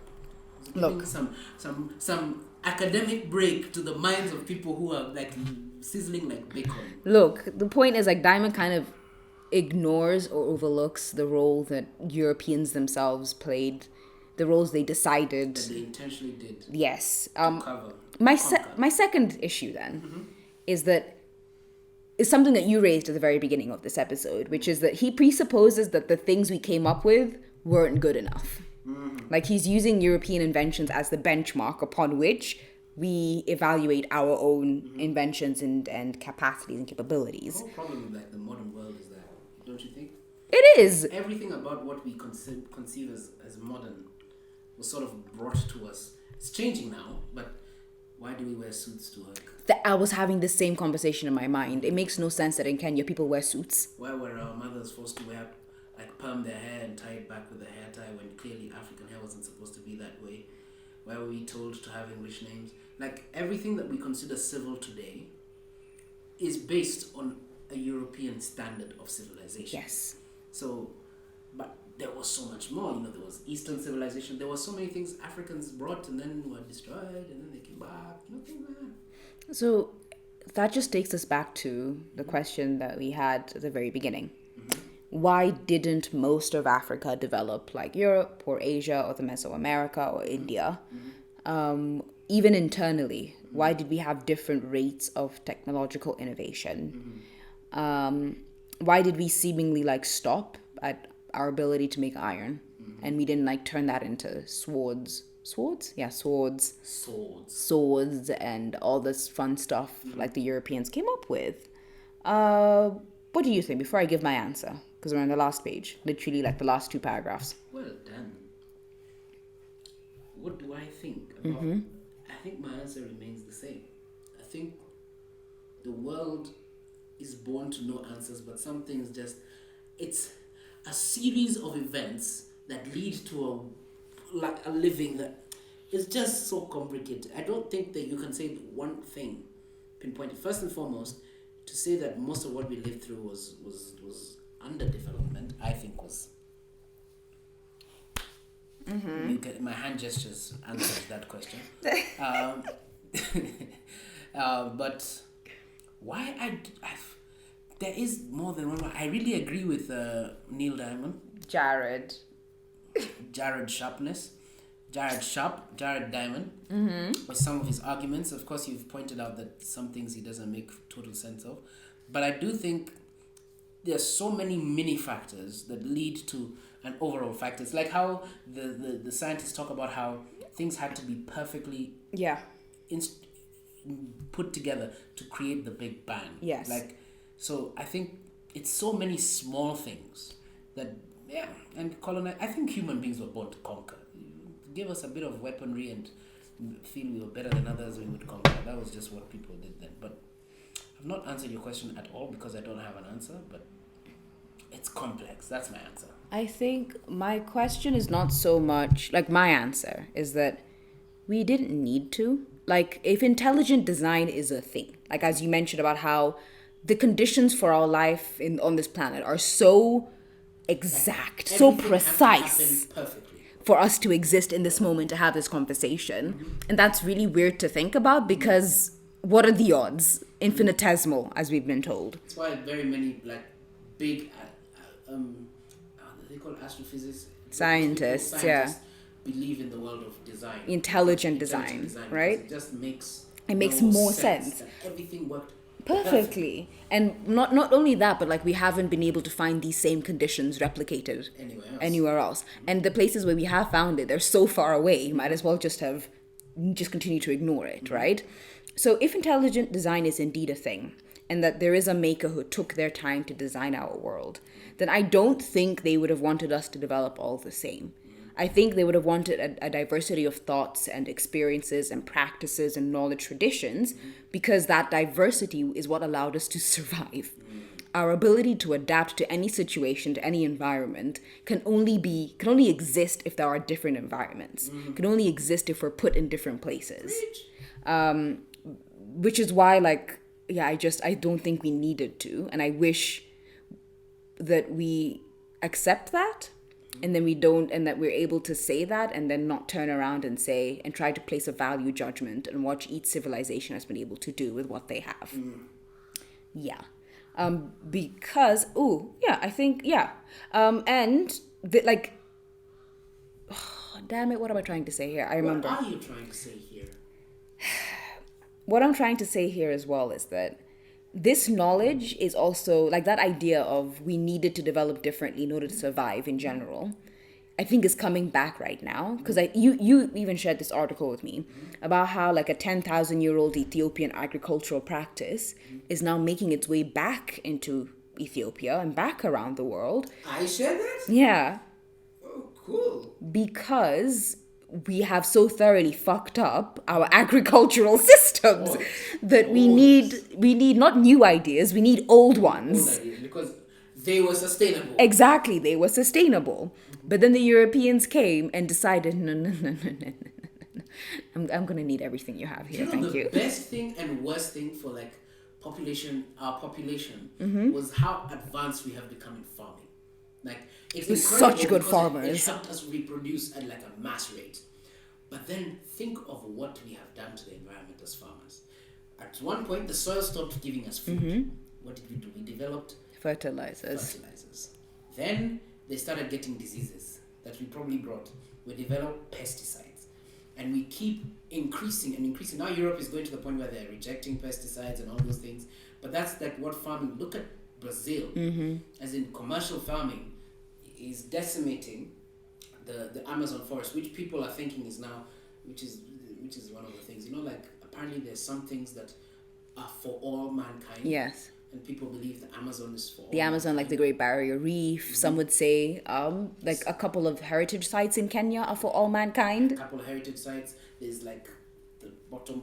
Some academic break to the minds of people who are like sizzling like bacon. Look, the point is like Diamond kind of ignores or overlooks the role that Europeans themselves played, the roles they decided that they intentionally did. Yes. Cover. My second issue then is something that you raised at the very beginning of this episode, which is that he presupposes that the things we came up with weren't good enough. Like he's using European inventions as the benchmark upon which we evaluate our own inventions and capacities and capabilities. The whole problem with like the modern world is that, don't you think? It is. Everything about what we conceive as modern was sort of brought to us. It's changing now, but why do we wear suits to work? I was having the same conversation in my mind. It makes no sense that in Kenya people wear suits. Why were our mothers forced to wear perm their hair and tie it back with a hair tie when clearly African hair wasn't supposed to be that way? Why were we told to have English names? Like everything that we consider civil today is based on a European standard of civilization. Yes. So, but there was so much more. There was Eastern civilization. There were so many things Africans brought and then were destroyed, and then they came back. Things like that. So that just takes us back to the question that we had at the very beginning. Why didn't most of Africa develop like Europe or Asia or the Mesoamerica or India? Even internally, why did we have different rates of technological innovation? Why did we seemingly like stop at our ability to make iron, and we didn't like turn that into swords, and all this fun stuff like the Europeans came up with? What do you think before I give my answer? Because we're on the last page, literally like the last 2 paragraphs. Well done. What do I think about? I think my answer remains the same. I think the world is born to know answers, but some things it's a series of events that lead to a living that is just so complicated. I don't think that you can say one thing pinpointed. First and foremost, to say that most of what we lived through was underdevelopment, I think was. My hand gestures answers that question. But why there is more than one. I really agree with Neil Diamond. Jared Diamond, with some of his arguments. Of course, you've pointed out that some things he doesn't make total sense of. But I do think there's so many mini factors that lead to an overall factor. It's like how the scientists talk about how things had to be perfectly put together to create the Big Bang. Yes. So I think it's so many small things that, and colonize. I think human beings were born to conquer. Give us a bit of weaponry and feel we were better than others, we would conquer. That was just what people did then. But I've not answered your question at all because I don't have an answer, but it's complex. That's my answer. I think my question is not so much, my answer is that we didn't need to. If intelligent design is a thing, as you mentioned about how the conditions for our life on this planet are so exact, so precise for us to exist in this moment to have this conversation. And that's really weird to think about because what are the odds? Infinitesimal, as we've been told. That's why very many big, they call astrophysicists, scientists, believe in the world of design. Intelligent design, right? It just makes more sense. Everything worked perfectly. And not only that, but we haven't been able to find these same conditions replicated anywhere else. And the places where we have found it, they're so far away, you might as well just continue to ignore it, right? So if intelligent design is indeed a thing, and that there is a maker who took their time to design our world, then I don't think they would have wanted us to develop all the same. I think they would have wanted a diversity of thoughts and experiences and practices and knowledge traditions, because that diversity is what allowed us to survive. Our ability to adapt to any situation, to any environment, can only exist if there are different environments. Can only exist if we're put in different places. Which is why, I don't think we needed to, and I wish that we accept that. And then we don't, and that we're able to say that and then not turn around and say and try to place a value judgment and watch each civilization has been able to do with what they have. Because, I think, and damn it, what am I trying to say here? I remember. What are you trying to say here? What I'm trying to say here as well is that this knowledge is also that idea of we needed to develop differently in order to survive in general, I think is coming back right now. Because you even shared this article with me about how a 10,000-year-old Ethiopian agricultural practice is now making its way back into Ethiopia and back around the world. I shared that? Yeah. Oh, cool. Because we have so thoroughly fucked up our agricultural systems that we need not new ideas, we need old ones. Old ideas, because they were sustainable. Exactly, they were sustainable. But then the Europeans came and decided, no. I'm gonna need everything you have here. Thank you. The best thing and worst thing for our population was how advanced we have become in farming. Like, it's We're incredible such good because farmers. It helped us reproduce at like a mass rate. But then think of what we have done to the environment as farmers. At one point, the soil stopped giving us food. What did we do? We developed fertilizers. Then they started getting diseases that we probably brought. We developed pesticides. And we keep increasing and increasing. Now Europe is going to the point where they're rejecting pesticides and all those things. But that's like what farming, look at Brazil, as in commercial farming, is decimating the Amazon forest, which people are thinking is now, which is one of the things, you know, like apparently there's some things that are for all mankind. Yes. And people believe the Amazon is for the all Amazon, mankind. like the Great Barrier Reef, some would say, like a couple of heritage sites in Kenya are for all mankind. A couple of heritage sites. There's like the bottom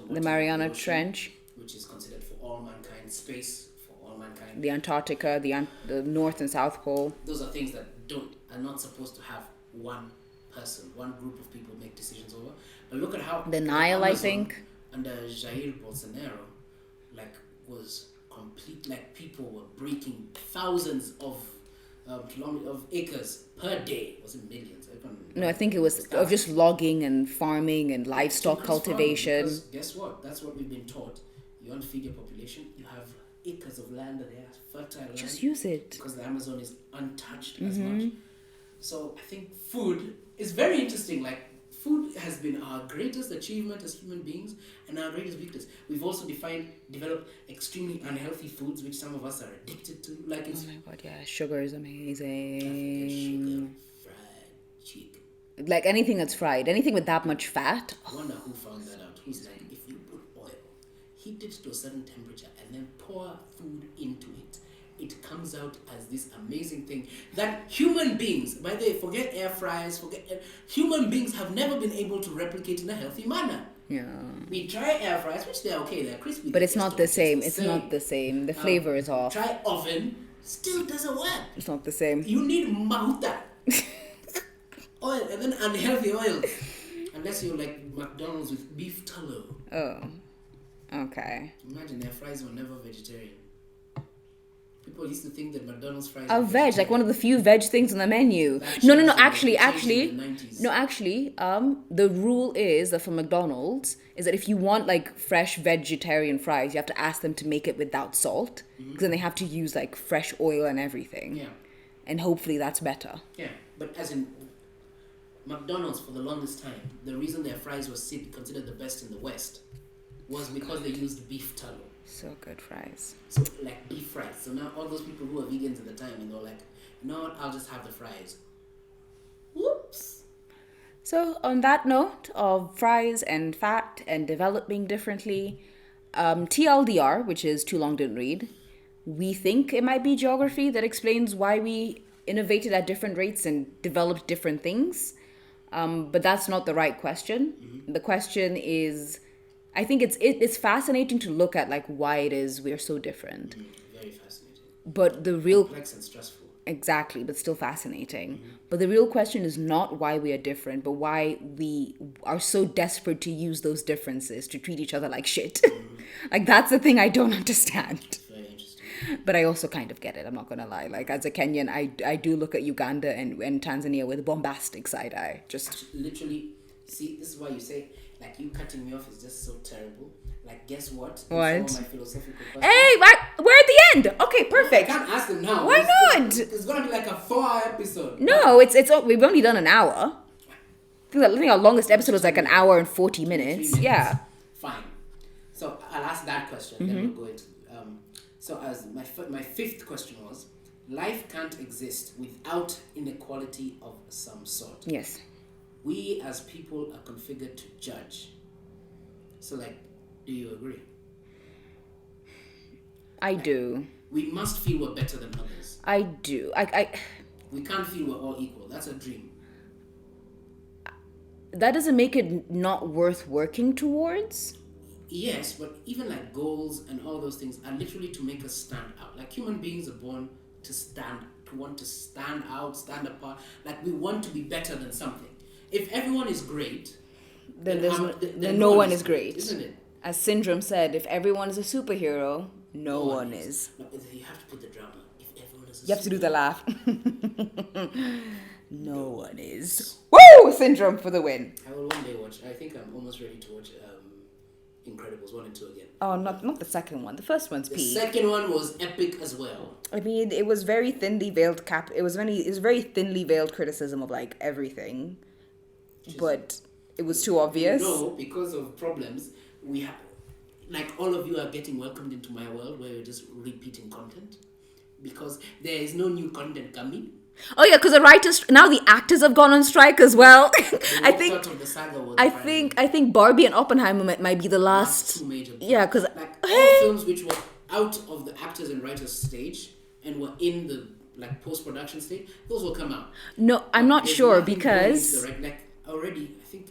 The Mariana of the ocean, Trench, which is considered for all mankind, space for all mankind. the Antarctica, the North and South Pole. Those are things that are not supposed to have one person, one group of people make decisions over. But look at how The Nile, I Amazon think. under Jair Bolsonaro, like, was complete. Like, people were breaking thousands of acres per day. Was it millions? No, I think it was of just logging and farming and livestock cultivation. Because guess what? That's what we've been taught. You want to feed your population, you have acres of land that they are fertile Just land, use it. because the Amazon is untouched as much. So I think food is very interesting. Like, food has been our greatest achievement as human beings and our greatest weakness. We've also developed extremely unhealthy foods, which some of us are addicted to. Like, it's Oh my god, yeah, sugar is amazing. sugar, fried chicken. Like anything that's fried, anything with that much fat. I wonder who found that out. Who's like, if you put oil, heat it to a certain temperature, and then pour food into it, it comes out as this amazing thing that human beings, by the way, forget air fryers, human beings have never been able to replicate in a healthy manner. Yeah. We try air fryers, which they're okay, they're crispy. But it's they not just the don't same. taste It's not the same. The flavor is off. Try oven, still doesn't work. It's not the same. You need mahuta. Oil, and then unhealthy oil. Unless you're like McDonald's with beef tallow. Oh. Okay. Imagine their fries were never vegetarian. People used to think that McDonald's fries A were veg, like one of the few veg things on the menu. That No, changed in the 90s. the rule is that for McDonald's is that if you want like fresh vegetarian fries, you have to ask them to make it without salt, because then they have to use like fresh oil and everything. Yeah. And hopefully that's better. Yeah. But as in McDonald's, for the longest time, the reason their fries were considered the best in the West was because they used beef tallow. So good fries. So, like, beef fries. So now all those people who were vegans at the time, and they're like, you know what, I'll just have the fries. Whoops. So on that note of fries and fat and developing differently, TLDR, which is too long didn't read, we think it might be geography that explains why we innovated at different rates and developed different things. But that's not the right question. Mm-hmm. The question is, I think it's fascinating to look at like why it is we're so different. Very fascinating. But the real complex and stressful. Exactly, but still fascinating. But the real question is not why we are different, but why we are so desperate to use those differences to treat each other like shit. Like, that's the thing I don't understand. Very interesting. But I also kind of get it, I'm not gonna lie. Like, as a Kenyan, I do look at Uganda and Tanzania with bombastic side eye. Just literally, see, this is why you say, like, you cutting me off is just so terrible. Like, guess what? What? Some of my philosophical questions. Hey, we're at the end. Okay, perfect. I can't ask them now. Why not? It's gonna be like a 4-hour episode. No, it's we've only done an hour. I think our longest episode was like an hour and 40 minutes. Yeah. Fine. So I'll ask that question. Then we'll go into. So as my fifth question was, life can't exist without inequality of some sort. Yes. We as people are configured to judge. So, like, do you agree? I do. We must feel we're better than others. I do. We can't feel we're all equal. That's a dream. That doesn't make it not worth working towards. Yes, but even like goals and all those things are literally to make us stand out. Like, human beings are born to want to stand out, stand apart. Like, we want to be better than something. If everyone is great, then no one is great. Isn't it? As Syndrome said, if everyone is a superhero, no one is. No, you have to put the drama. If everyone is You have to do the laugh. No one is. Woo! Syndrome for the win. I will one day watch. I think I'm almost ready to watch Incredibles 1 and 2 again. Oh, not the second one. The first one's peak. The second one was epic as well. I mean, it was very thinly veiled It was very thinly veiled criticism of like everything, but it was too obvious. No, because of problems, we have, like, all of you are getting welcomed into my world where you're just repeating content because there is no new content coming. Oh yeah, because now the actors have gone on strike as well. I think Barbie and Oppenheimer might be the last. Two major. Yeah, because like all films which were out of the actors and writers stage and were in the like post-production stage, those will come out. No, I'm not sure because already I think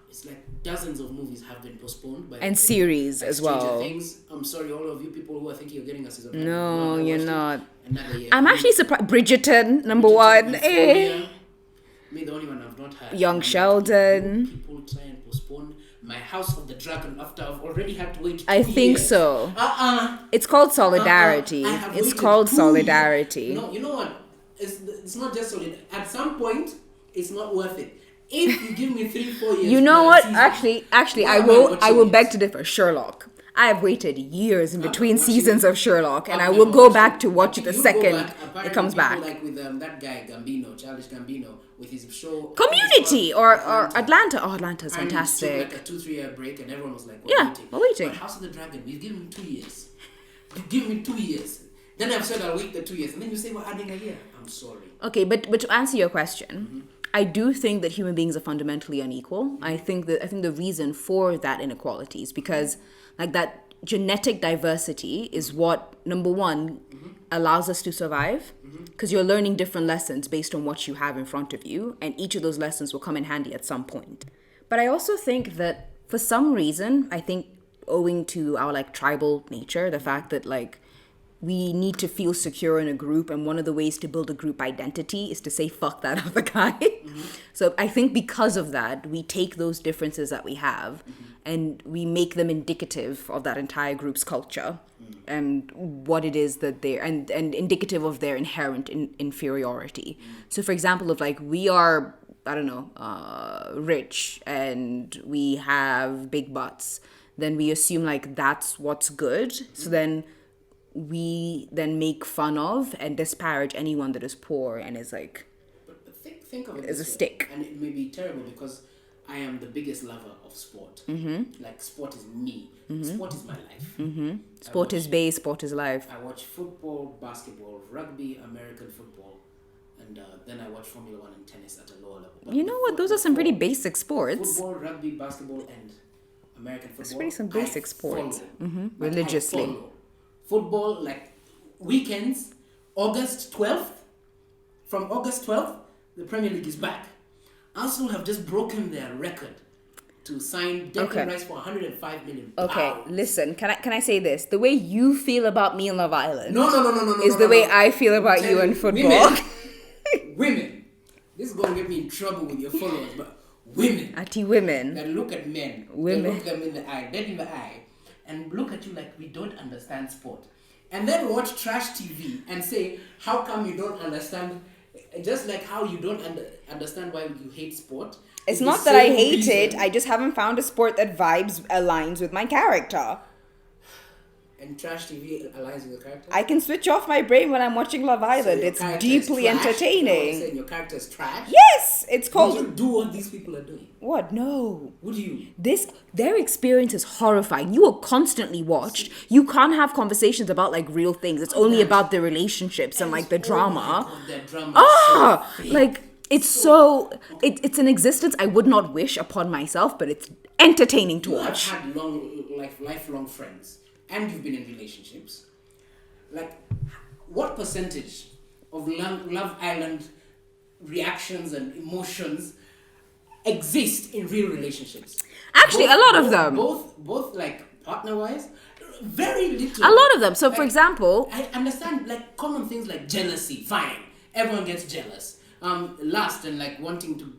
it's like dozens of movies have been postponed and series as well. Things. I'm sorry, all of you people who are thinking you're getting a season. No, you're not. Another year. I'm actually surprised. Bridgerton, number one. Me, the only one I've not had. Young Sheldon. People try and postpone My House of the Dragon after I've already had to wait 2 years. I think so. It's called solidarity. It's called solidarity. No, you know what? It's not just solidarity. At some point, it's not worth it. If you give me 3-4 years, you know what? Season, actually, I will beg to differ. Sherlock. I have waited years in between seasons of Sherlock, and I will go back to watch it the second it comes back. Like with that guy Childish Gambino, with his show Community or Atlanta. Oh, Atlanta's fantastic. Like a 2-3 year break, and everyone was like, we're waiting. But House of the Dragon, we've given him 2 years. You give me 2 years. Then I've said I'll wait the 2 years, and then you say we're adding a year. I'm sorry. Okay, but to answer your question, I do think that human beings are fundamentally unequal. I think the reason for that inequality is because like that genetic diversity is what, number one, allows us to survive, because you're learning different lessons based on what you have in front of you, and each of those lessons will come in handy at some point. But I also think that for some reason, I think owing to our like tribal nature, the fact that like we need to feel secure in a group, and one of the ways to build a group identity is to say fuck that other guy. So I think because of that, we take those differences that we have and we make them indicative of that entire group's culture and what it is that they're and indicative of their inherent inferiority. So for example, if like we are, I don't know, rich and we have big butts, then we assume like that's what's good. So then we then make fun of and disparage anyone that is poor and is like, but think of it as a stick. And it may be terrible because I am the biggest lover of sport. Like sport is me. Sport is my life. Sport is base, sport is life. I watch football, basketball, rugby, American football, and then I watch Formula 1 and tennis at a lower level. But you know what? Those are some pretty basic sports. Football, rugby, basketball, and American football. It's pretty some basic sports. Religiously. Football, like weekends, August 12th. From August 12th, the Premier League is back. Arsenal have just broken their record to sign Declan Rice for 105 million pounds. Okay, listen, can I say this? The way you feel about me in Love Island no, is the way I feel about you in football. Women. This is going to get me in trouble with your followers, but women. Women. That look at men. Women. They look them in the eye, dead in the eye, and look at you like we don't understand sport. And then watch trash TV and say, how come you don't understand? Just like how you don't understand why you hate sport. It's not that I hate it. I just haven't found a sport that aligns with my character. And trash TV aligns with your character? I can switch off my brain when I'm watching Love Island. It's deeply entertaining. Saying your character is trash? Yes! It's called... Would you do what these people are doing? What? No. Would you? Their experience is horrifying. You are constantly watched. You can't have conversations about like real things. It's only about the relationships and like the drama. Oh my God, that drama is so like it's so... It's an existence I would not wish upon myself, but it's entertaining to watch. I've had lifelong friends. And you've been in relationships. Like, what percentage of Love Island reactions and emotions exist in real relationships? Actually, a lot of them. Both like partner-wise, very little. A lot of them. So, for example, I understand like common things like jealousy. Fine, everyone gets jealous. Lust and like wanting to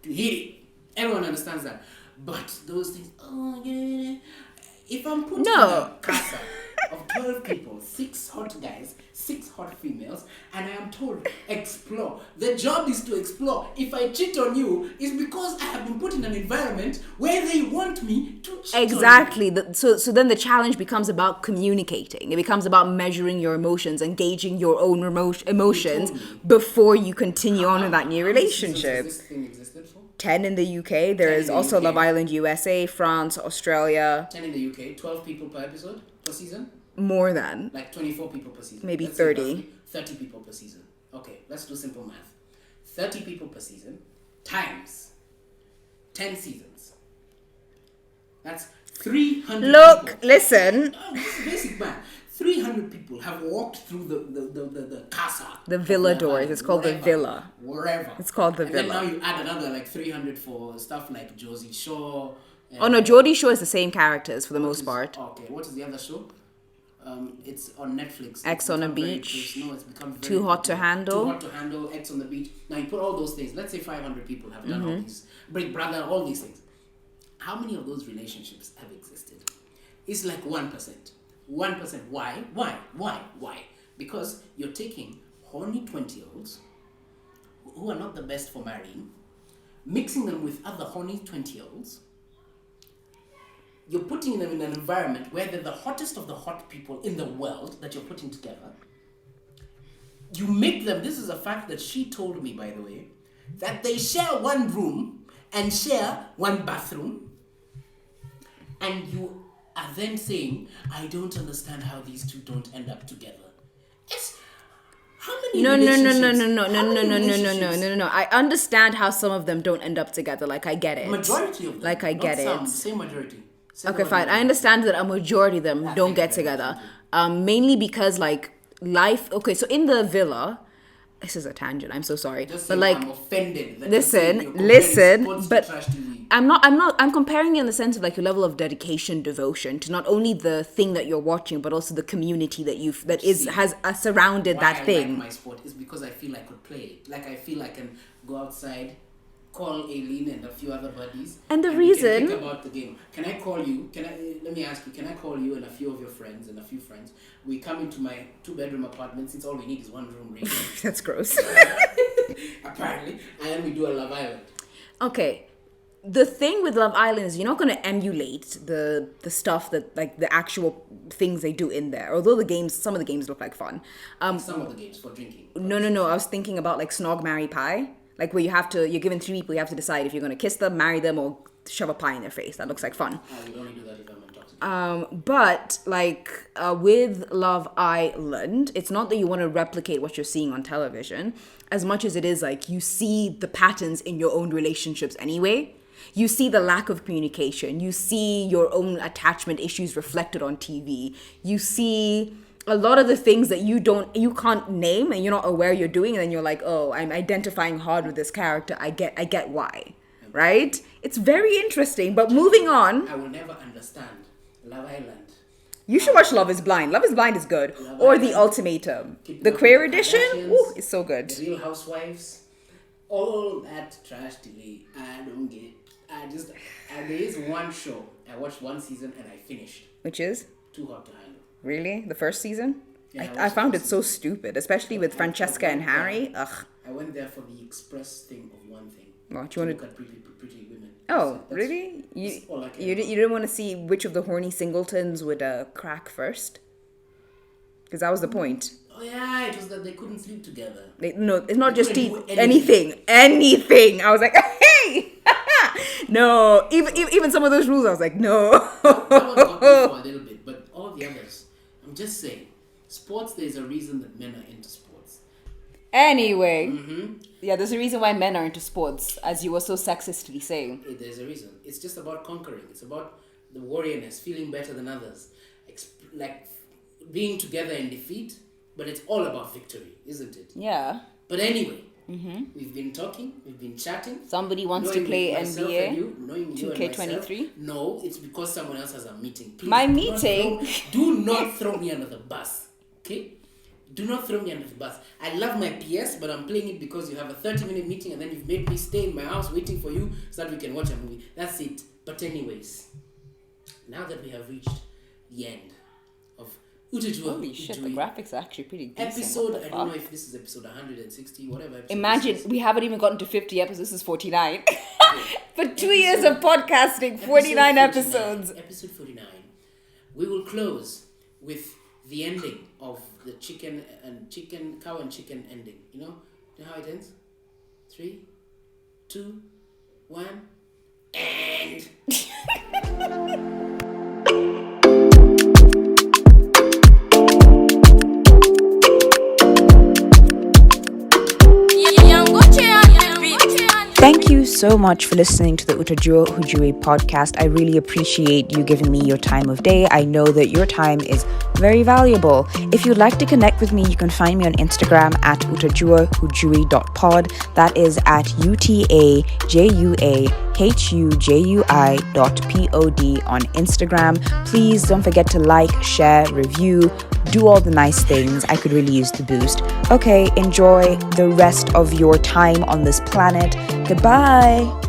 hit it. Everyone understands that. But those things. Oh yeah. If I'm put in a casa of 12 people, 6 hot guys, 6 hot females, and I am told, explore. The job is to explore. If I cheat on you, it's because I have been put in an environment where they want me to cheat Exactly. on you. So then the challenge becomes about communicating. It becomes about measuring your emotions, engaging your own emotions before you continue on in that new relationship. This thing existed for? 10 in the UK. There is also UK. Love Island USA, France, Australia. 10 in the UK, 12 people per episode, per season? More than. Like 24 people per season. Maybe Let's say 30. roughly 30 people per season. Okay, let's do simple math. 30 people per season times 10 seasons. That's 300 Look, people. listen. This is basic math. 300 people have walked through the casa. The villa of doors. Island, It's called the wherever, villa. Wherever. It's called the and villa. then now you add another like 300 for stuff like Josie Shaw. Oh no, Geordie Shore is the same characters for the most part. Okay, what is the other show? It's on Netflix. X on a become very Beach. close. No, it's become very Too Hot to popular. Handle. Too Hot to Handle, X on the Beach. Now you put all those things. Let's say 500 people have done Mm-hmm. all these. Big Brother, all these things. How many of those relationships have existed? It's like 1%. 1%. Why? Why? Because you're taking horny 20-year-olds who are not the best for marrying, mixing them with other horny 20-year-olds. You're putting them in an environment where they're the hottest of the hot people in the world that you're putting together. You make them, this is a fact that she told me, by the way, that they share one room and share one bathroom. And you are then saying, I don't understand how these two don't end up together. Yes. How many No. relationships- I understand how some of them don't end up together. Like, I get it. Majority of them. Like, I not get some, it. Say majority. Say Okay, the fine. I majority. understand that a majority of them don't get together. Mainly because, like, life... Okay, so in the villa... This is a tangent. I'm so sorry. Just But, saying like... I'm offended that Listen, you're comparing listen, sports to but trash TV. I'm comparing it in the sense of like your level of dedication, devotion to not only the thing that you're watching, but also the community that has surrounded Why that I thing. like my sport is because I feel I could play it. Like I feel I can go outside, call Aileen and a few other buddies. And the we reason- can think about the game. Can I call you? Let me ask you, can I call you and a few of your friends and a few friends? We come into my 2-bedroom apartment since all we need is one room really. That's gross. Apparently. And then we do a Love Island. Okay. The thing with Love Island is you're not going to emulate the stuff that, like, the actual things they do in there. Although some of the games look like fun. Some of the games for drinking. No. I was thinking about like Snog, Marry, Pie. Like where you're given 3 people, you have to decide if you're going to kiss them, marry them, or shove a pie in their face. That looks like fun. I would only do that if I'm intoxicated. But like with Love Island, it's not that you want to replicate what you're seeing on television as much as it is like you see the patterns in your own relationships anyway. You see the lack of communication. You see your own attachment issues reflected on TV. You see a lot of the things that you can't name and you're not aware you're doing, and then you're like, oh, I'm identifying hard with this character. I get why, right? It's very interesting. But moving on, I will never understand Love Island. you should watch Love is Blind. Love is Blind is good, Love or Island. The Ultimatum, Keep the Up queer with the edition. Kardashians, Ooh, it's so good. The Real Housewives, all that trash TV. I don't get it. There is one show I watched one season and I finished. Which is Too Hot to Handle. really the first season. Yeah, I found it so stupid, especially with Francesca and Harry. Ugh. I went there for the express thing of one thing. What To you look want to? at pretty women. Oh, That's- really? that's all I care You about. didn't want to see which of the horny singletons would crack first? Because that was the point. Oh yeah, it was that they couldn't sleep together. No, it's not They just couldn't do anything. I was like, hey, no. Even some of those rules, I was like, no. That one got me for a little bit, but all the others, I'm just saying, sports. There's a reason that men are into sports. Anyway, yeah, there's a reason why men are into sports, as you were so sexistly saying. There's a reason. It's just about conquering. It's about the warriorness, feeling better than others, like being together in defeat. But it's all about victory, isn't it? Yeah. But anyway, we've been talking, we've been chatting. Somebody wants to play NBA. Knowing 2K23? No, it's because someone else has a meeting. Please, My do not meeting? do not throw me under the bus, okay? Do not throw me under the bus. I love my PS, but I'm playing it because you have a 30-minute meeting and then you've made me stay in my house waiting for you so that we can watch a movie. That's it. But anyways, now that we have reached the end of Utajua Holy shit, the hujui. graphics are actually pretty decent. Episode, What the I don't know fuck? if this is episode 160, whatever episode Imagine, this is. we haven't even gotten to 50 episodes. This is 49. Okay. For 2 years of podcasting, 49 episodes. Episode 49. We will close with the ending of the cow and chicken ending. You know how it ends? 3, 2, 1, and. Thank you so much for listening to the Utajua Hujui podcast. I really appreciate you giving me your time of day. I know that your time is very valuable. If you'd like to connect with me, you can find me on Instagram at utajuahujui.pod. That is at UTAJUAHUJUI.pod on Instagram. Please don't forget to like, share, review, do all the nice things. I could really use the boost. Okay, enjoy the rest of your time on this planet. Goodbye.